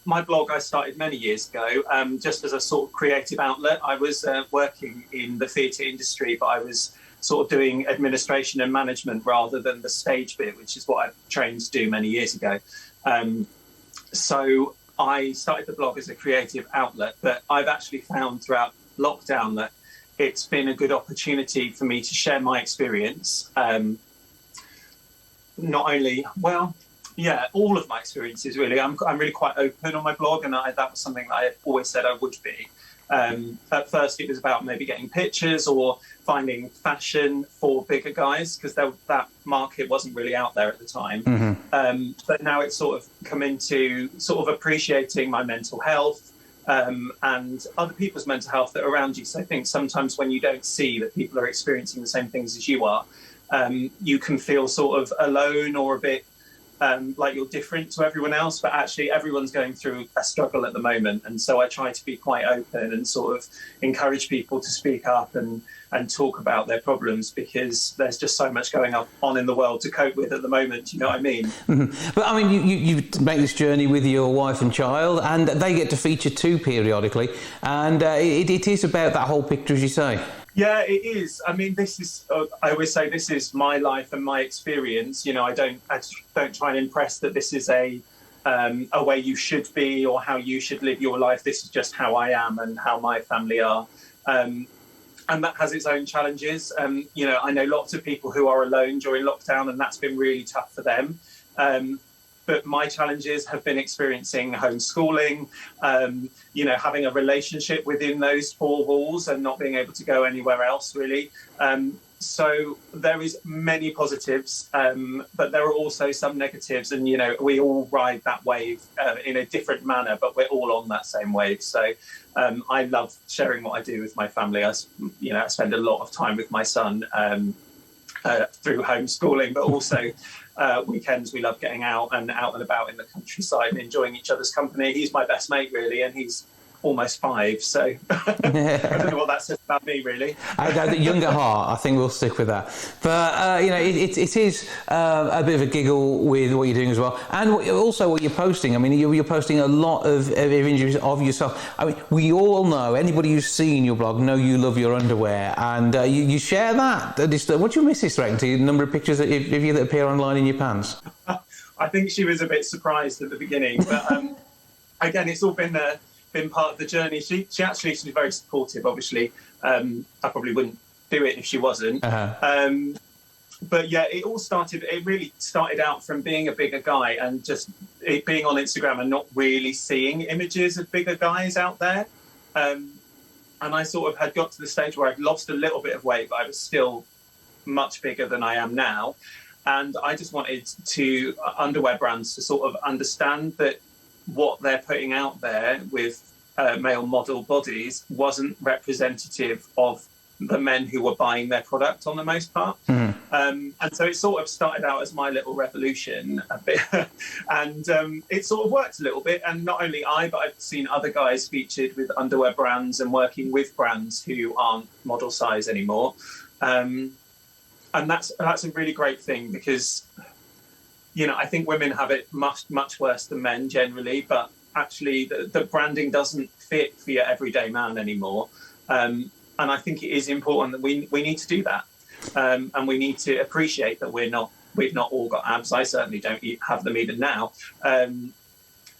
blog, I started many years ago, just as a sort of creative outlet. I was working in the theatre industry, but I was sort of doing administration and management rather than the stage bit, which is what I trained to do many years ago. So I started the blog as a creative outlet, but I've actually found throughout lockdown that it's been a good opportunity for me to share my experience. Not only, well... yeah, all of my experiences, really. I'm really quite open on my blog, and that was something that I always said I would be. At first, it was about maybe getting pictures or finding fashion for bigger guys, because that market wasn't really out there at the time. Mm-hmm. But now it's sort of come into sort of appreciating my mental health and other people's mental health that are around you. So I think sometimes when you don't see that people are experiencing the same things as you are, you can feel sort of alone or a bit like you're different to everyone else, but actually everyone's going through a struggle at the moment. And so I try to be quite open and sort of encourage people to speak up and talk about their problems, because there's just so much going on in the world to cope with at the moment. You know what I mean? Mm-hmm. But I mean, you make this journey with your wife and child, and they get to feature too periodically. And it is about that whole picture, as you say. Yeah, it is. I mean, this is. I always say this is my life and my experience. You know, I don't try and impress that this is a way you should be or how you should live your life. This is just how I am and how my family are, and that has its own challenges. You know, I know lots of people who are alone during lockdown, and that's been really tough for them. But my challenges have been experiencing homeschooling, you know, having a relationship within those four walls and not being able to go anywhere else, really. So there is many positives, but there are also some negatives. And, you know, we all ride that wave in a different manner, but we're all on that same wave. So I love sharing what I do with my family. I spend a lot of time with my son through homeschooling, but also... weekends we love getting out and about in the countryside and enjoying each other's company. He's my best mate, really, and he's almost 5, so I don't know what that says about me, really. The young at heart, I think we'll stick with that. But, you know, it is a bit of a giggle with what you're doing as well. And also what you're posting. I mean, you're posting a lot of images of yourself. I mean, we all know, anybody who's seen your blog, know you love your underwear. And you share that. What's your missus reckon to the number of pictures of you that appear online in your pants? I think she was a bit surprised at the beginning. But, again, it's all been part of the journey. She's very supportive, obviously. I probably wouldn't do it if she wasn't. Uh-huh. But yeah, it really started out from being a bigger guy and just it being on Instagram and not really seeing images of bigger guys out there. And I sort of had got to the stage where I'd lost a little bit of weight, but I was still much bigger than I am now. And I just wanted underwear brands to sort of understand that what they're putting out there with male model bodies wasn't representative of the men who were buying their product on the most part. And so it sort of started out as my little revolution a bit. And it sort of worked a little bit. And not only but I've seen other guys featured with underwear brands and working with brands who aren't model size anymore. And that's a really great thing because, you know, I think women have it much worse than men generally, but actually the branding doesn't fit for your everyday man anymore. And I think it is important that we need to do that. And we need to appreciate that we've not all got abs. I certainly don't have them even now.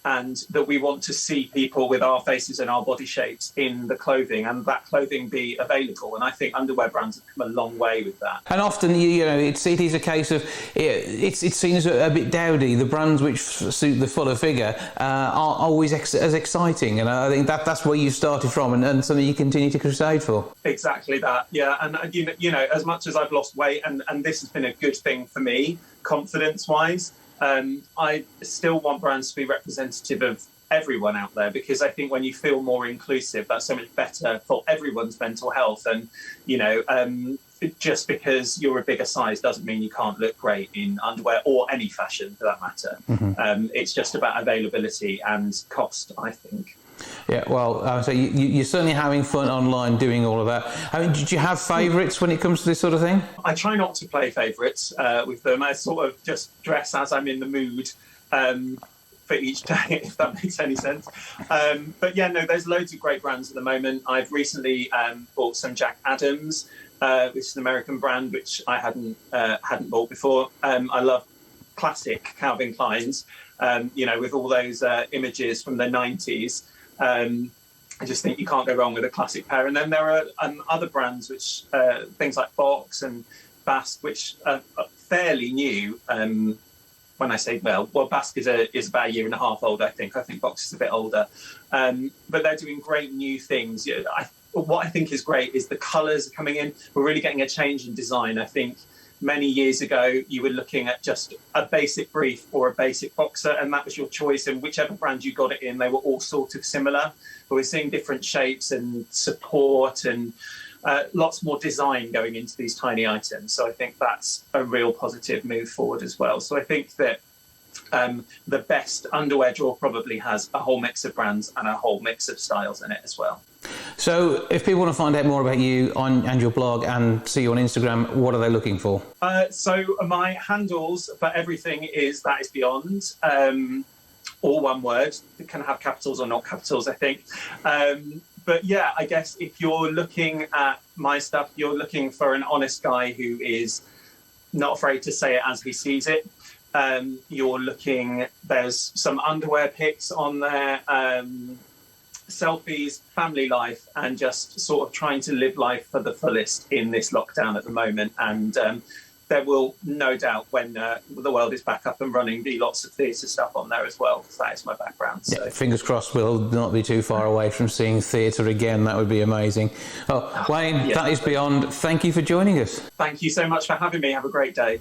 And that we want to see people with our faces and our body shapes in the clothing, and that clothing be available. And I think underwear brands have come a long way with that. And often, you know, it is a case of it's seen as a bit dowdy. The brands which suit the fuller figure are always as exciting, and I think that's where you started from, and something you continue to crusade for. Exactly that, yeah. And you know, as much as I've lost weight, and this has been a good thing for me, confidence-wise. I still want brands to be representative of everyone out there, because I think when you feel more inclusive, that's so much better for everyone's mental health. And, you know, just because you're a bigger size doesn't mean you can't look great in underwear or any fashion for that matter. It's just about availability and cost, I think. Yeah, well, so you're certainly having fun online doing all of that. I mean, did you have favourites when it comes to this sort of thing? I try not to play favourites with them. I sort of just dress as I'm in the mood for each day, if that makes any sense. But yeah, no, there's loads of great brands at the moment. I've recently bought some Jack Adams, which is an American brand, which I hadn't bought before. I love classic Calvin Kleins, you know, with all those images from the 90s. I just think you can't go wrong with a classic pair. And then there are other brands, which things like Fox and Basque, which are fairly new. When I say Basque is about a year and a half old, I think. I think Fox is a bit older. But they're doing great new things. What I think is great is the colours are coming in. We're really getting a change in design. I think many years ago, you were looking at just a basic brief or a basic boxer, and that was your choice. And whichever brand you got it in, they were all sort of similar. But we're seeing different shapes and support and lots more design going into these tiny items. So I think that's a real positive move forward as well. So I think that the best underwear drawer probably has a whole mix of brands and a whole mix of styles in it as well. So if people want to find out more about you and your blog and see you on Instagram, what are they looking for? So my handles for everything is That Is Beyond, all one word. It can have capitals or not capitals, I think. But yeah, I guess if you're looking at my stuff, you're looking for an honest guy who is not afraid to say it as he sees it. There's some underwear pics on there, selfies, family life, and just sort of trying to live life for the fullest in this lockdown at the moment. And there will no doubt, when the world is back up and running, be lots of theatre stuff on there as well, because that is my background. So. Yeah, fingers crossed we'll not be too far away from seeing theatre again. That would be amazing. Oh, Wayne, yeah. That Is Beyond. Thank you for joining us. Thank you so much for having me. Have a great day.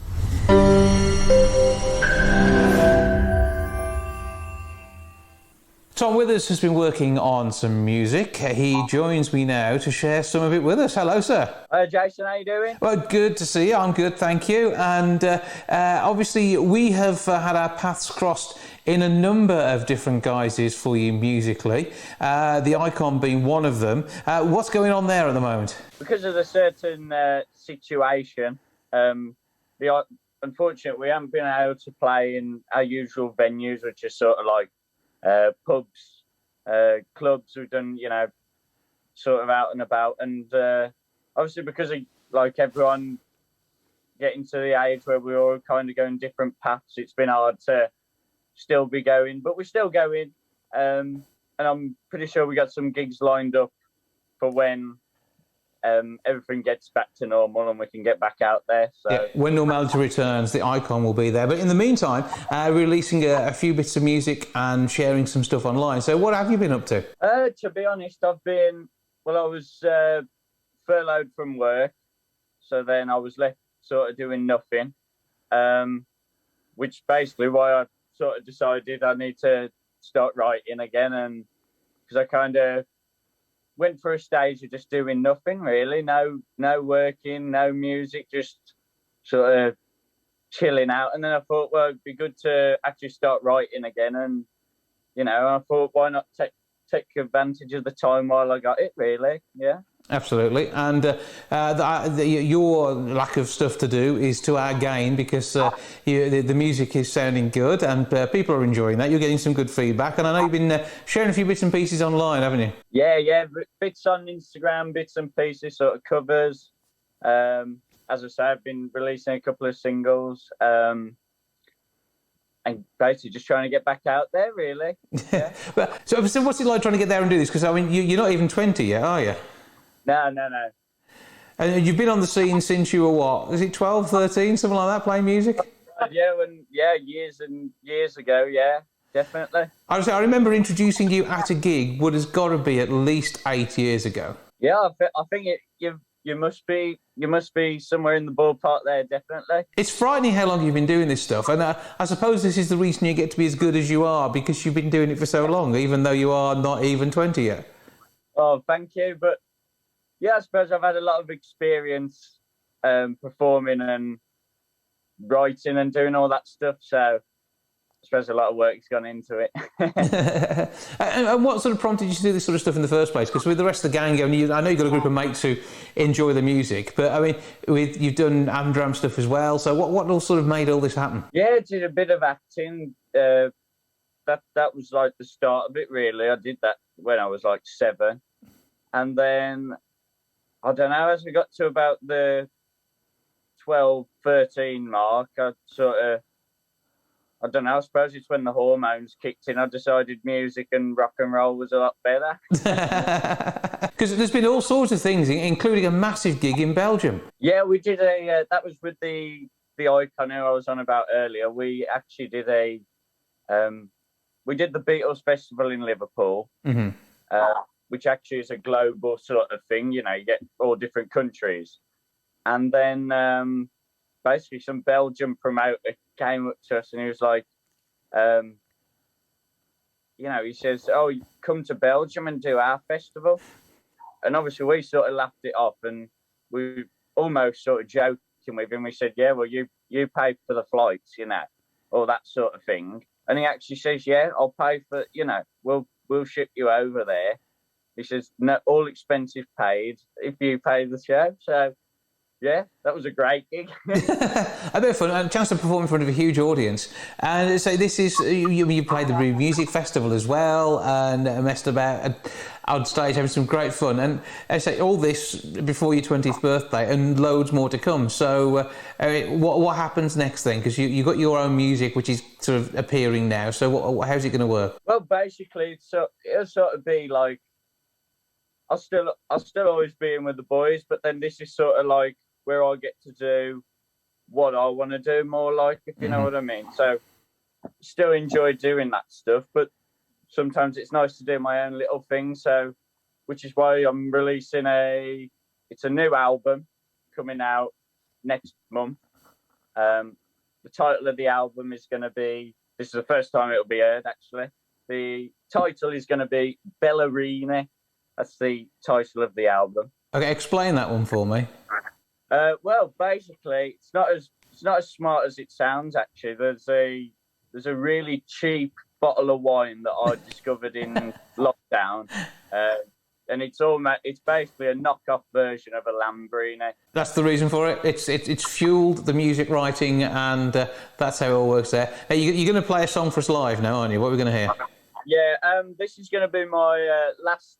Tom Withers has been working on some music. He joins me now to share some of it with us. Hello, sir. Jason, how you doing? Well, good to see you. I'm good, thank you. And obviously, we have had our paths crossed in a number of different guises for you musically, the Icon being one of them. What's going on there at the moment? Because of the certain situation, unfortunately, we haven't been able to play in our usual venues, which are sort of like pubs, clubs. We've done, sort of out and about, and obviously because of like everyone getting to the age where we're all kind of going different paths, it's been hard to still be going, but we're still going, and I'm pretty sure we got some gigs lined up for when everything gets back to normal and we can get back out there. So yeah, when normality returns, the Icon will be there. But in the meantime, releasing a few bits of music and sharing some stuff online. So what have you been up to? To be honest, I was furloughed from work, so then I was left sort of doing nothing, which basically why I sort of decided I need to start writing again. And because I kind of went for a stage of just doing nothing really, no working, no music, just sort of chilling out. And then I thought, well, it'd be good to actually start writing again. And I thought, why not take advantage of the time while I got it, really? Yeah. Absolutely, and your lack of stuff to do is to our gain, because the music is sounding good and people are enjoying that. You're getting some good feedback, and I know you've been sharing a few bits and pieces online, haven't you? Yeah, bits on Instagram, bits and pieces, sort of covers. As I say, I've been releasing a couple of singles, and basically just trying to get back out there, really. Yeah. So what's it like trying to get there and do this? Because I mean, you're not even 20 yet, are you? No. And you've been on the scene since you were what? Is it 12, 13, something like that, playing music? Years and years ago, yeah, definitely. I remember introducing you at a gig, what has got to be at least 8 years ago. Yeah, I think you must be somewhere in the ballpark there, definitely. It's frightening how long you've been doing this stuff, and I suppose this is the reason you get to be as good as you are, because you've been doing it for so long, even though you are not even 20 yet. Oh, thank you, but yeah, I suppose I've had a lot of experience performing and writing and doing all that stuff, so I suppose a lot of work's gone into it. And what sort of prompted you to do this sort of stuff in the first place? Because with the rest of the gang, I know you've got a group of mates who enjoy the music, but I mean, you've done Amdram stuff as well, so what all sort of made all this happen? Yeah, I did a bit of acting. That was like the start of it, really. I did that when I was like 7. And then, I don't know, as we got to about the 12, 13 mark, I don't know, I suppose it's when the hormones kicked in. I decided music and rock and roll was a lot better. Because there's been all sorts of things, including a massive gig in Belgium. Yeah, we did that was with the icon who I was on about earlier. We actually did we did the Beatles Festival in Liverpool, which actually is a global sort of thing. You get all different countries. And then basically some Belgian promoter came up to us and he was like, he says, "Oh, come to Belgium and do our festival." And obviously we sort of laughed it off, and we almost sort of joking with him. We said, "Yeah, well, you pay for the flights, all that sort of thing." And he actually says, "Yeah, I'll pay for, we'll ship you over there." He says, "No, all expenses paid if you pay the show." So, yeah, that was a great gig. A bit of fun, and a chance to perform in front of a huge audience. And so this is, you played the music festival as well, and messed about on stage, having some great fun. And I say all this before your 20th birthday, and loads more to come. So what happens next then? Because you got your own music, which is sort of appearing now. So how's it going to work? Well, basically, it'll sort of be like, I'll still always be in with the boys, but then this is sort of like where I get to do what I want to do more, like, if you know what I mean. So still enjoy doing that stuff, but sometimes it's nice to do my own little thing. So, which is why I'm releasing it's a new album coming out next month. The title of the album is going to be, this is the first time it'll be heard actually. The title is going to be Ballerina. That's the title of the album. Okay, explain that one for me. Well, basically, it's not as smart as it sounds. Actually, there's a really cheap bottle of wine that I discovered in lockdown, and it's basically a knockoff version of a Lambrina. That's the reason for it. It's fueled the music writing, and that's how it all works there. Hey, you're going to play a song for us live now, aren't you? What are we going to hear? Yeah, this is going to be my last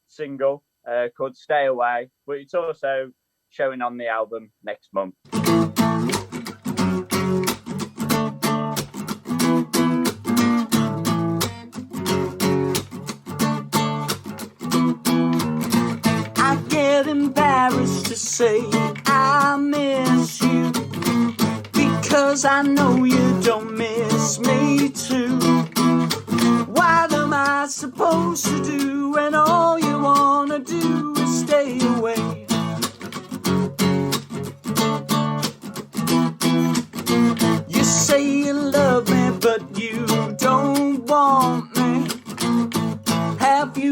single called Stay Away, but it's also showing on the album next month. I get embarrassed to say I miss you, because I know you don't miss me too. What am I supposed to do when all you wanna do is stay away? You say you love me, but you don't want me. Have you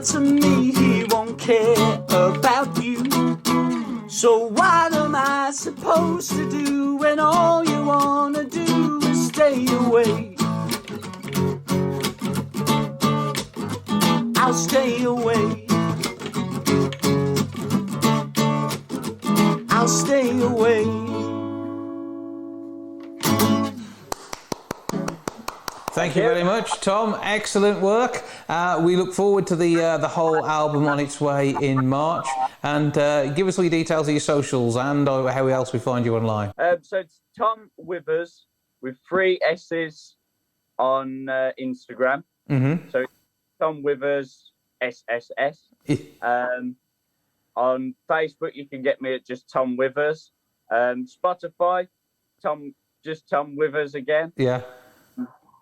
to me, he won't care about you. So what am I supposed to do when all you wanna do is stay away? I'll stay away. I'll stay away. Thank you very much, Tom. Excellent work. We look forward to the whole album on its way in March. And give us all your details of your socials and how else we find you online. So it's Tom Withers with 3 S's on Instagram. Mm-hmm. So Tom Withers SSS. On Facebook, you can get me at just Tom Withers. Spotify, Tom Withers again. Yeah.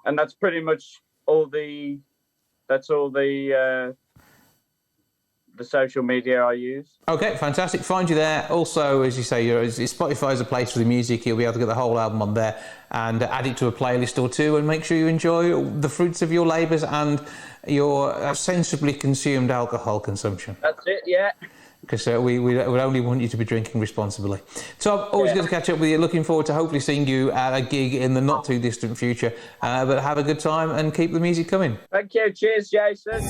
And that's pretty much all the social media I use. Okay, fantastic. Find you there. Also, as you say, Spotify is a place for the music. You'll be able to get the whole album on there and add it to a playlist or two, and make sure you enjoy the fruits of your labours and your sensibly consumed alcohol consumption. That's it, yeah. Because we would only want you to be drinking responsibly. Tom, always good to catch up with you. Looking forward to hopefully seeing you at a gig in the not too distant future. But have a good time and keep the music coming. Thank you. Cheers, Jason.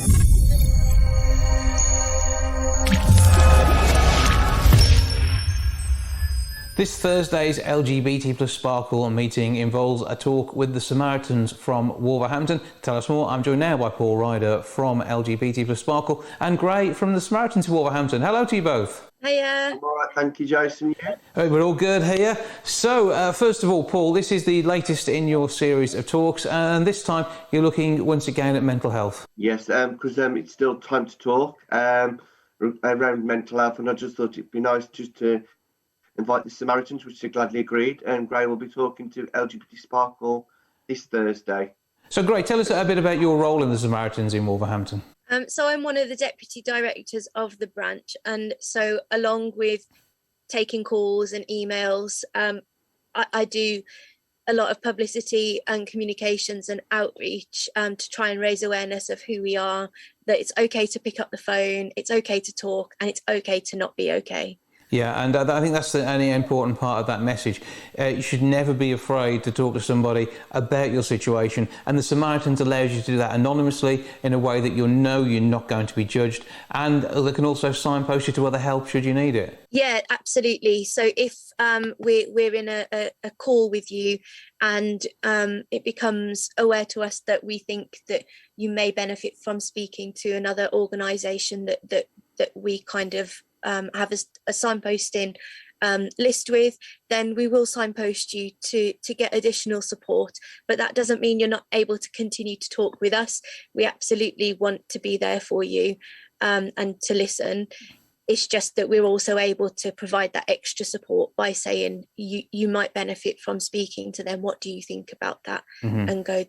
This Thursday's LGBT Sparkle meeting involves a talk with the Samaritans from Wolverhampton. To tell us more, I'm joined now by Paul Ryder from LGBT Sparkle and Gray from the Samaritans of Wolverhampton. Hello to you both. Hiya. All right, thank you, Jason. Yeah. We're all good here. So, first of all, Paul, this is the latest in your series of talks, and this time you're looking once again at mental health. Yes, because it's still time to talk around mental health, and I just thought it'd be nice just to invite the Samaritans, which they gladly agreed, and Gray will be talking to LGBT Sparkle this Thursday. So, Gray, tell us a bit about your role in the Samaritans in Wolverhampton. So I'm one of the deputy directors of the branch, and so along with taking calls and emails, I do a lot of publicity and communications and outreach to try and raise awareness of who we are, that it's okay to pick up the phone, it's okay to talk, and it's okay to not be okay. Yeah, and I think that's the only important part of that message. You should never be afraid to talk to somebody about your situation, and the Samaritans allows you to do that anonymously in a way that you know you're not going to be judged, and they can also signpost you to other help should you need it. Yeah, absolutely. So if we're in a call with you and it becomes aware to us that we think that you may benefit from speaking to another organisation that we kind of have a signposting list with, then we will signpost you to get additional support. But that doesn't mean you're not able to continue to talk with us. We absolutely want to be there for you and to listen. It's just that we're also able to provide that extra support by saying you might benefit from speaking to them. What do you think about that? Mm-hmm. And go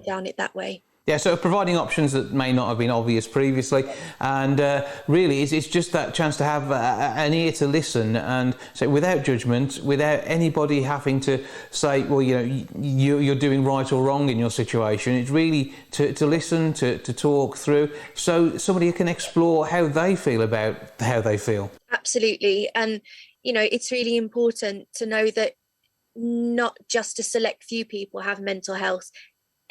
down it that way. Yeah, so providing options that may not have been obvious previously, and really it's just that chance to have an ear to listen, and so without judgment, without anybody having to say, well, you're doing right or wrong in your situation. It's really to listen, to talk through, so somebody can explore how they feel about how they feel. Absolutely, and it's really important to know that not just a select few people have mental health.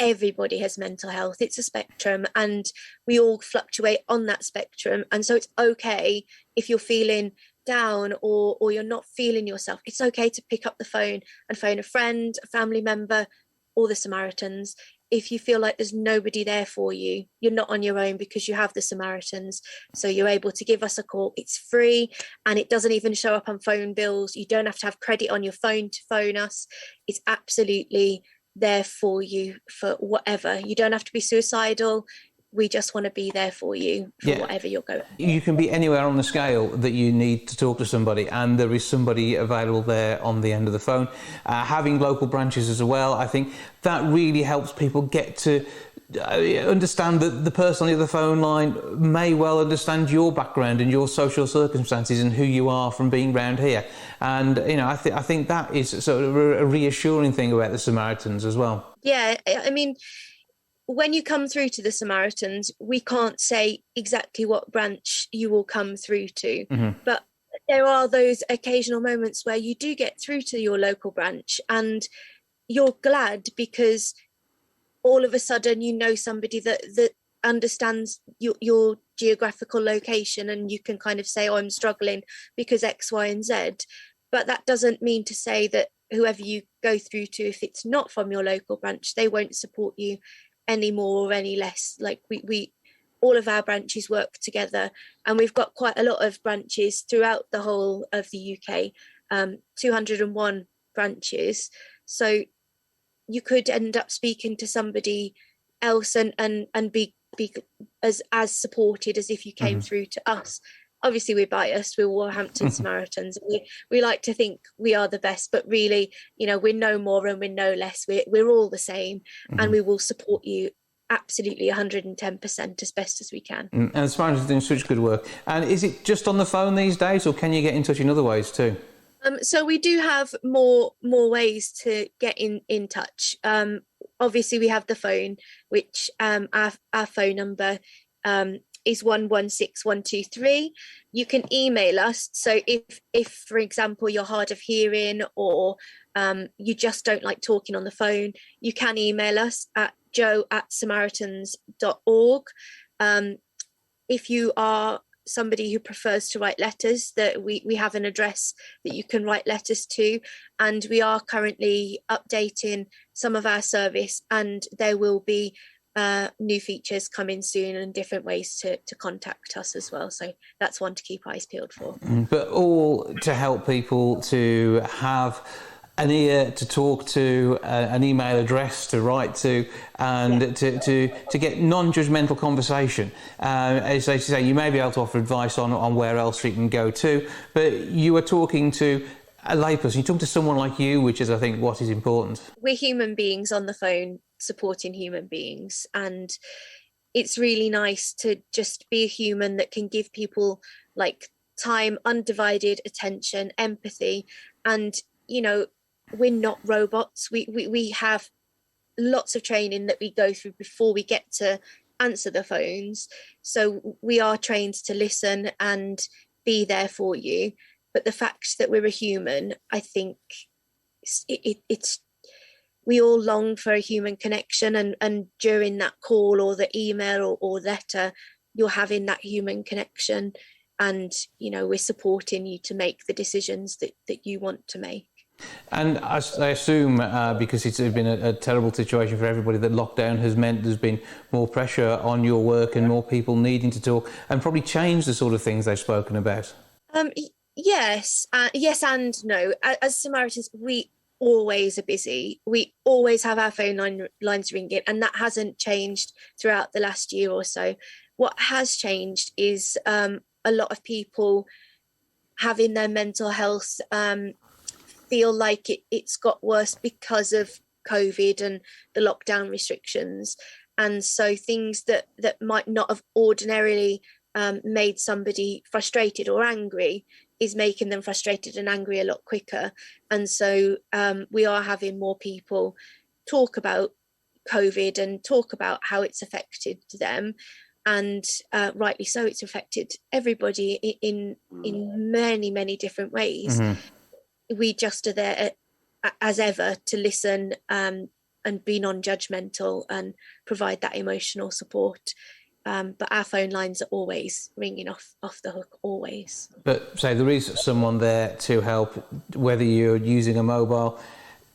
Everybody has mental health. It's a spectrum, and we all fluctuate on that spectrum. And so it's okay if you're feeling down or you're not feeling yourself. It's okay to pick up the phone and phone a friend, a family member, or the Samaritans. If you feel like there's nobody there for you, you're not on your own because you have the Samaritans. So you're able to give us a call. It's free, and it doesn't even show up on phone bills. You don't have to have credit on your phone to phone us. It's absolutely there for you for whatever. You don't have to be suicidal. We just want to be there for you for whatever you're going. You can be anywhere on the scale that you need to talk to somebody, and there is somebody available there on the end of the phone. Having local branches as well, I think that really helps people get to understand that the person on the phone line may well understand your background and your social circumstances and who you are from being round here. And I think that is sort of a reassuring thing about the Samaritans as well. Yeah, I mean, when you come through to the Samaritans, we can't say exactly what branch you will come through to, but there are those occasional moments where you do get through to your local branch and you're glad because all of a sudden you know somebody that understands your geographical location, and you can kind of say, oh, I'm struggling because X, Y, and Z. But that doesn't mean to say that whoever you go through to, if it's not from your local branch, they won't support you any more or any less. Like we all of our branches work together, and we've got quite a lot of branches throughout the whole of the UK, 201 branches. So you could end up speaking to somebody else and be as supported as if you came through to us. Obviously we're biased, we're Wolverhampton Samaritans. We like to think we are the best, but really, you know, we're no more and we're no less. We're all the same, and we will support you absolutely 110% as best as we can. And the Samaritans are doing such good work. And is it just on the phone these days, or can you get in touch in other ways too? So we do have more ways to get in touch. Obviously we have the phone, which our phone number is 116123. You can email us. So if for example you're hard of hearing, or you just don't like talking on the phone, you can email us at joe@samaritans.org. If you are somebody who prefers to write letters, that we have an address that you can write letters to, and we are currently updating some of our service, and there will be new features coming soon and different ways to contact us as well. So that's one to keep eyes peeled for. But all to help people to have an ear to talk to, an email address to write to, and to get non-judgmental conversation. As they say, you may be able to offer advice on where else you can go to, but you are talking to a layperson, you're talking to someone like you, which is, I think, what is important. We're human beings on the phone supporting human beings, and it's really nice to just be a human that can give people like time, undivided attention, empathy, and, you know, we're not robots. We have lots of training that we go through before we get to answer the phones. So we are trained to listen and be there for you. But the fact that we're a human, I think it's we all long for a human connection, and during that call or the email or letter, you're having that human connection, and, you know, we're supporting you to make the decisions that you want to make. And I assume, because it's been a terrible situation for everybody, that lockdown has meant there's been more pressure on your work and more people needing to talk and probably change the sort of things they've spoken about. Yes and no. As Samaritans, we always are busy. We always have our phone lines ringing, and that hasn't changed throughout the last year or so. What has changed is a lot of people having their mental health feel like it's got worse because of COVID and the lockdown restrictions, and so things that might not have ordinarily made somebody frustrated or angry is making them frustrated and angry a lot quicker. And so we are having more people talk about COVID and talk about how it's affected them, and rightly so. It's affected everybody in many different ways. We just are there as ever to listen and be non-judgmental and provide that emotional support. But our phone lines are always ringing off the hook, always. But say there is someone there to help, whether you're using a mobile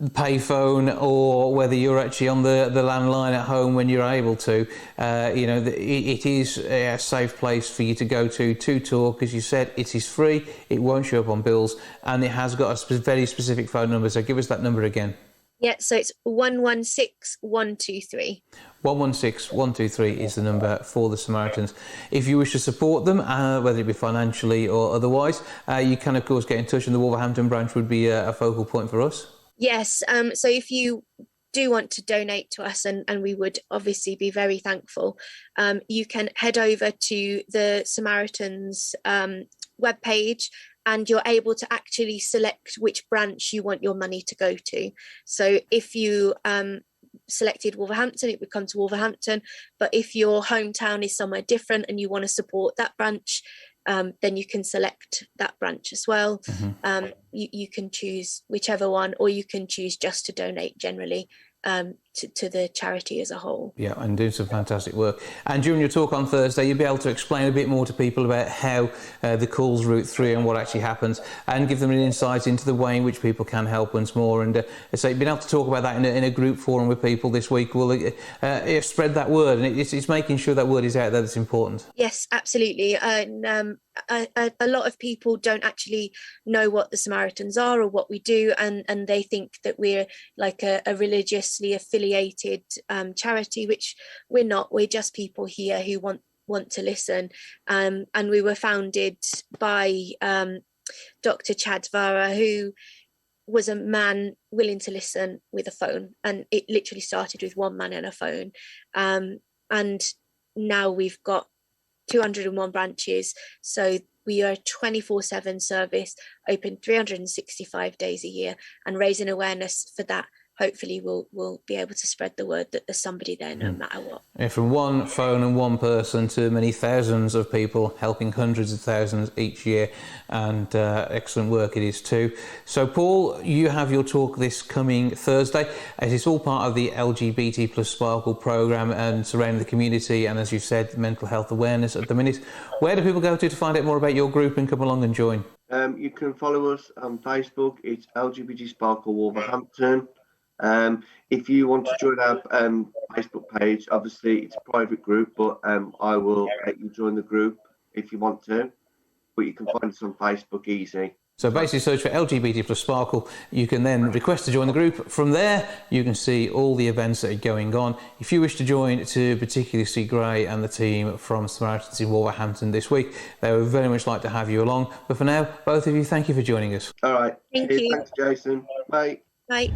payphone or whether you're actually on the landline at home when you're able to. You know, it is a safe place for you to go to talk. As you said, it is free, it won't show up on bills, and it has got a very specific phone number. So give us that number again. Yeah, so it's 116123. 116123 is the number for the Samaritans. If you wish to support them, whether it be financially or otherwise, you can of course get in touch, and the Wolverhampton branch would be a focal point for us. Yes, so if you do want to donate to us, and we would obviously be very thankful, you can head over to the Samaritans webpage, and you're able to actually select which branch you want your money to go to. So if you selected Wolverhampton, it would come to Wolverhampton. But if your hometown is somewhere different and you want to support that branch, then you can select that branch as well. You can choose whichever one, or you can choose just to donate generally to the charity as a whole. Yeah, and doing some fantastic work. And during your talk on Thursday, you'll be able to explain a bit more to people about how the calls route through and what actually happens, and give them an insight into the way in which people can help once more. And so being able to talk about that in a group forum with people this week will spread that word, and it's making sure that word is out there that's important. Yes, absolutely. And a lot of people don't actually know what the Samaritans are or what we do, and they think that we're like a religiously affiliated charity, which we're not. We're just people here who want to listen, and we were founded by Dr. Chad Vara, who was a man willing to listen with a phone, and it literally started with one man and a phone, and now we've got 201 branches, so we are a 24/7 service, open 365 days a year, and raising awareness for that. Hopefully we'll be able to spread the word that there's somebody there no matter what. Yeah, from one phone and one person to many thousands of people, helping hundreds of thousands each year, and excellent work it is too. So Paul, you have your talk this coming Thursday, as it's all part of the LGBT Sparkle programme and surrounding the community, and as you said, mental health awareness at the minute. Where do people go to find out more about your group and come along and join? You can follow us on Facebook. It's LGBT Sparkle Wolverhampton. If you want to join our Facebook page, obviously it's a private group, but I will let you join the group if you want to. But you can find us on Facebook easy. So basically search for LGBT Sparkle. You can then request to join the group. From there, you can see all the events that are going on. If you wish to join to particularly see Gray and the team from Samaritans in Wolverhampton this week, they would very much like to have you along. But for now, both of you, thank you for joining us. All right. Thank you. Thanks, Jason. Bye. Bye.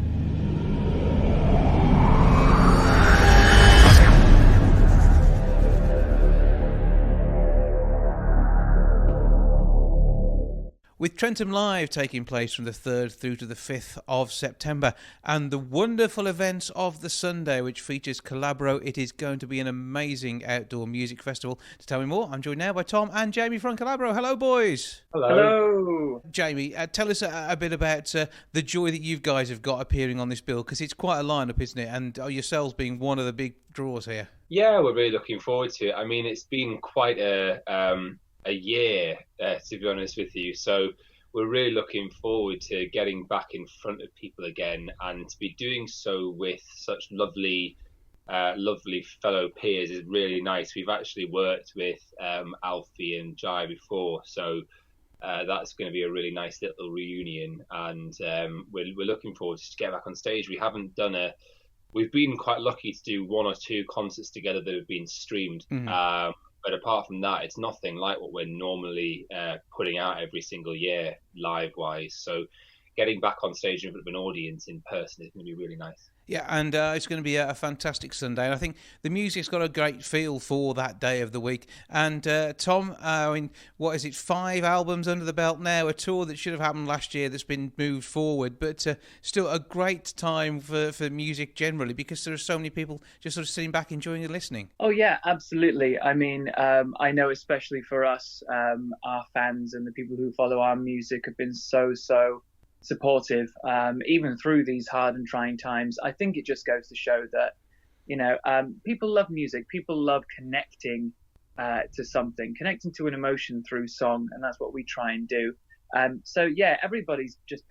With Trentham Live taking place from the 3rd through to the 5th of September, and the wonderful events of the Sunday, which features Collabro, it is going to be an amazing outdoor music festival. To tell me more, I'm joined now by Tom and Jamie from Collabro. Hello, boys. Hello. Jamie, tell us a bit about the joy that you guys have got appearing on this bill, because it's quite a lineup, isn't it? And yourselves being one of the big draws here. Yeah, we're really looking forward to it. I mean, it's been quite a year, to be honest with you. So we're really looking forward to getting back in front of people again, and to be doing so with such lovely fellow peers is really nice. We've actually worked with Alfie and Jai before, so that's going to be a really nice little reunion, and we're looking forward to get back on stage. We've been quite lucky to do one or two concerts together that have been streamed. But apart from that, it's nothing like what we're normally putting out every single year, live-wise. So getting back on stage in front of an audience in person is going to be really nice. Yeah, and it's going to be a fantastic Sunday. And I think the music's got a great feel for that day of the week. And Tom, I mean, what is it, 5 albums under the belt now, a tour that should have happened last year that's been moved forward, but still a great time for music generally, because there are so many people just sort of sitting back enjoying and listening. Oh, yeah, absolutely. I mean, I know especially for us, our fans and the people who follow our music have been so supportive, even through these hard and trying times. I think it just goes to show that, you know, people love music. People love connecting to something, connecting to an emotion through song, and that's what we try and do. So yeah, everybody's just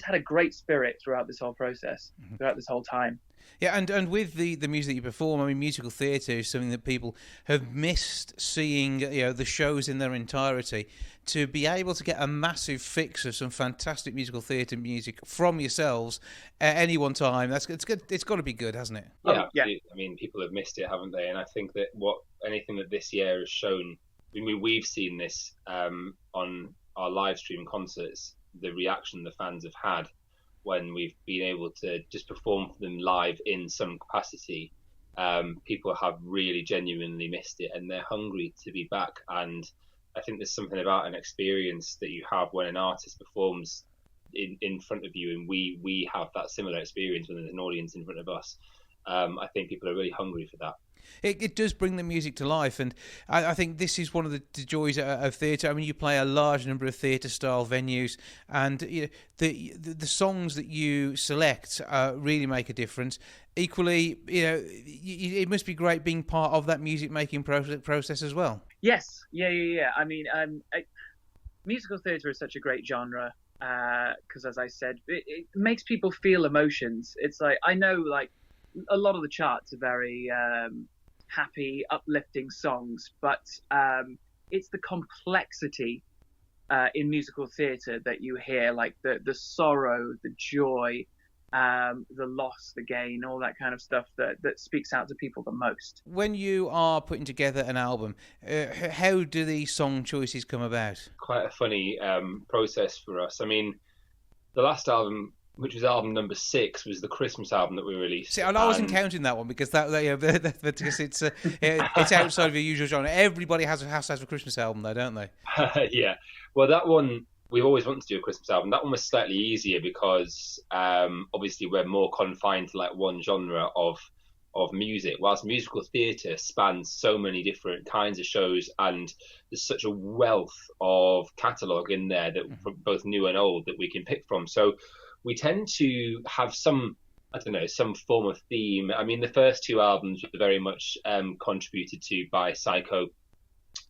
had a great spirit throughout this whole process, throughout this whole time. Yeah, and with the music that you perform, I mean, musical theatre is something that people have missed seeing, you know, the shows in their entirety. To be able to get a massive fix of some fantastic musical theatre music from yourselves at any one time, it's good. It's got to be good, hasn't it? Yeah, yeah. I mean, people have missed it, haven't they? And I think that anything that this year has shown, I mean, we've seen this on our live stream concerts, the reaction the fans have had when we've been able to just perform for them live in some capacity. People have really genuinely missed it, and they're hungry to be back. And I think there's something about an experience that you have when an artist performs in front of you, and we have that similar experience when there's an audience in front of us. I think people are really hungry for that. It does bring the music to life, and I think this is one of the joys of theatre. I mean, you play a large number of theatre-style venues, and the songs that you select really make a difference. Equally, it must be great being part of that music-making process as well. Yes, yeah. I mean, musical theatre is such a great genre because, as I said, it makes people feel emotions. It's like, I know, like, a lot of the charts are very happy, uplifting songs, but it's the complexity in musical theatre that you hear, like the sorrow, the joy, the loss, the gain, all that kind of stuff that speaks out to people the most. When you are putting together an album, how do these song choices come about? Quite a funny process for us. I mean, the last album, which was album number 6, was the Christmas album that we released. See, and I wasn't counting that one because because it's outside of your usual genre. Everybody has a Christmas album, though, don't they? Yeah. Well, that one, we've always wanted to do a Christmas album. That one was slightly easier because obviously we're more confined to like one genre of music, whilst musical theatre spans so many different kinds of shows, and there's such a wealth of catalogue in there that both new and old that we can pick from. So we tend to have some form of theme. I mean, the first 2 albums were very much contributed to by Psycho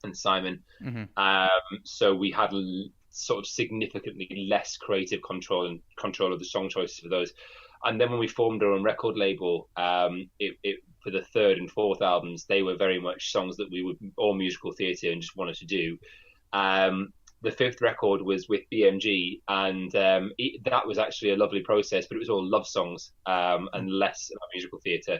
and Simon. So we had sort of significantly less creative control of the song choices for those. And then when we formed our own record label, for the 3rd and 4th albums, they were very much songs that we were all musical theatre and just wanted to do. The 5th record was with BMG, and that was actually a lovely process, but it was all love songs and less about musical theatre.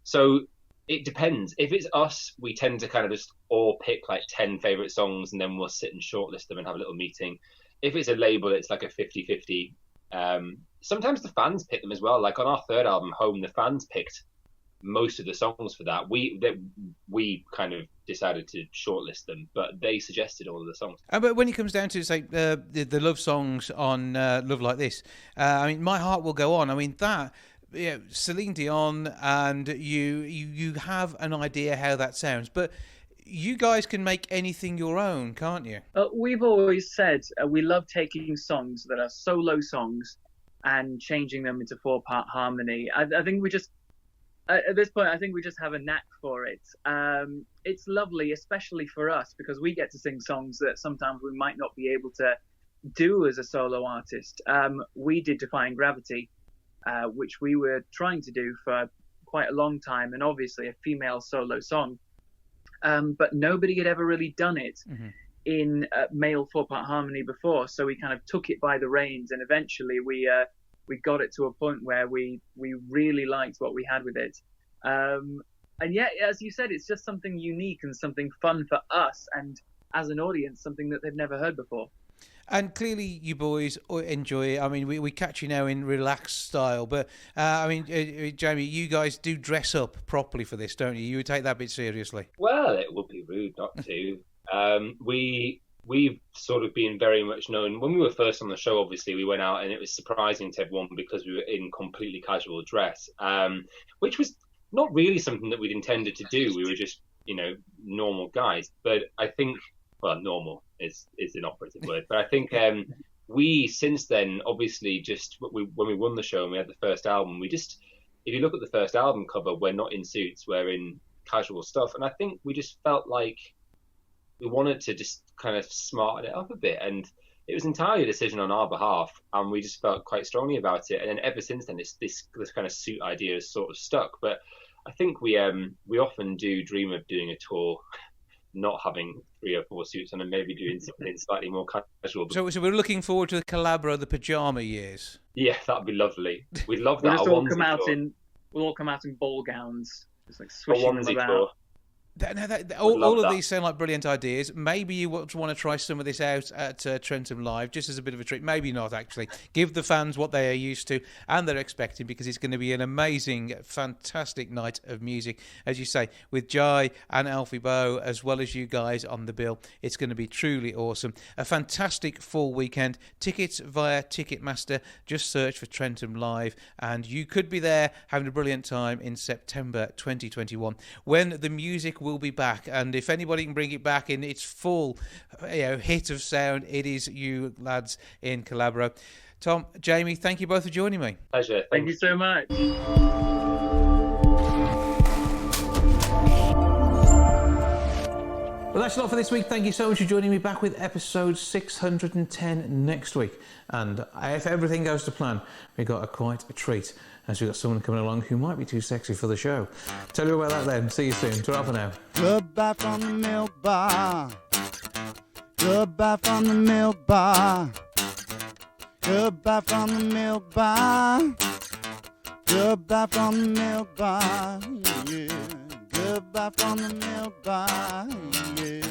So it depends. If it's us, we tend to kind of just all pick like 10 favourite songs, and then we'll sit and shortlist them and have a little meeting. If it's a label, it's like a 50-50. Sometimes the fans pick them as well. Like on our 3rd album, Home, the fans picked most of the songs for that. We kind of decided to shortlist them, but they suggested all of the songs. But when it comes down to, say, the love songs on Love Like This, I mean, My Heart Will Go On. I mean, that, Celine Dion, and you have an idea how that sounds, but you guys can make anything your own, can't you? We've always said we love taking songs that are solo songs and changing them into 4-part harmony. I think we just, at this point, I think we just have a knack for it. It's lovely, especially for us, because we get to sing songs that sometimes we might not be able to do as a solo artist. We did Defying Gravity, which we were trying to do for quite a long time, and obviously a female solo song. But nobody had ever really done it in male 4-part harmony before, so we kind of took it by the reins, and eventually we got it to a point where we really liked what we had with it. And yeah, as you said, it's just something unique and something fun for us, and as an audience, something that they've never heard before. And clearly you boys enjoy it. I mean, we catch you now in relaxed style, but I mean, Jamie, you guys do dress up properly for this, don't you? You would take that bit seriously. Well, it would be rude not to. We've sort of been very much known. When we were first on the show, obviously, we went out and it was surprising to everyone because we were in completely casual dress, which was not really something that we'd intended to do. We were just, normal guys. But I think, well, normal is an operative word. But I think we, since then, obviously, just when we won the show and we had the first album, if you look at the first album cover, we're not in suits, we're in casual stuff. And I think we just felt like we wanted to just kind of smarten it up a bit, and it was entirely a decision on our behalf, and we just felt quite strongly about it. And then ever since then, this kind of suit idea has sort of stuck. But I think we often do dream of doing a tour, not having 3 or 4 suits on, and maybe doing something slightly more casual. So we're looking forward to the Collabro, the pajama years. Yeah, that'd be lovely. We'd love that. We'll all come out in ball gowns, just like swishing them about. All of these sound like brilliant ideas. Maybe you want to try some of this out at Trentham Live, just as a bit of a treat. Maybe not, actually. Give the fans what they are used to and they're expecting, because it's going to be an amazing, fantastic night of music, as you say, with Jai and Alfie Bow, as well as you guys on the bill. It's going to be truly awesome. A fantastic full weekend. Tickets via Ticketmaster. Just search for Trentham Live, and you could be there having a brilliant time in September 2021, when the music will be back. And if anybody can bring it back in its full hit of sound, it is you lads in Collabro. Tom, Jamie, thank you both for joining me. Pleasure. Thank you so much. Well, that's a lot for this week. Thank you so much for joining me. Back with episode 610 next week. And if everything goes to plan, we've got quite a treat, as we've got someone coming along who might be too sexy for the show. Tell you about that then. See you soon. Ta-ra for now. Goodbye from the milk bar. Goodbye from the milk bar. Goodbye from the milk bar. Goodbye from the milk bar. Yeah. Goodbye from the milk bar. Yeah.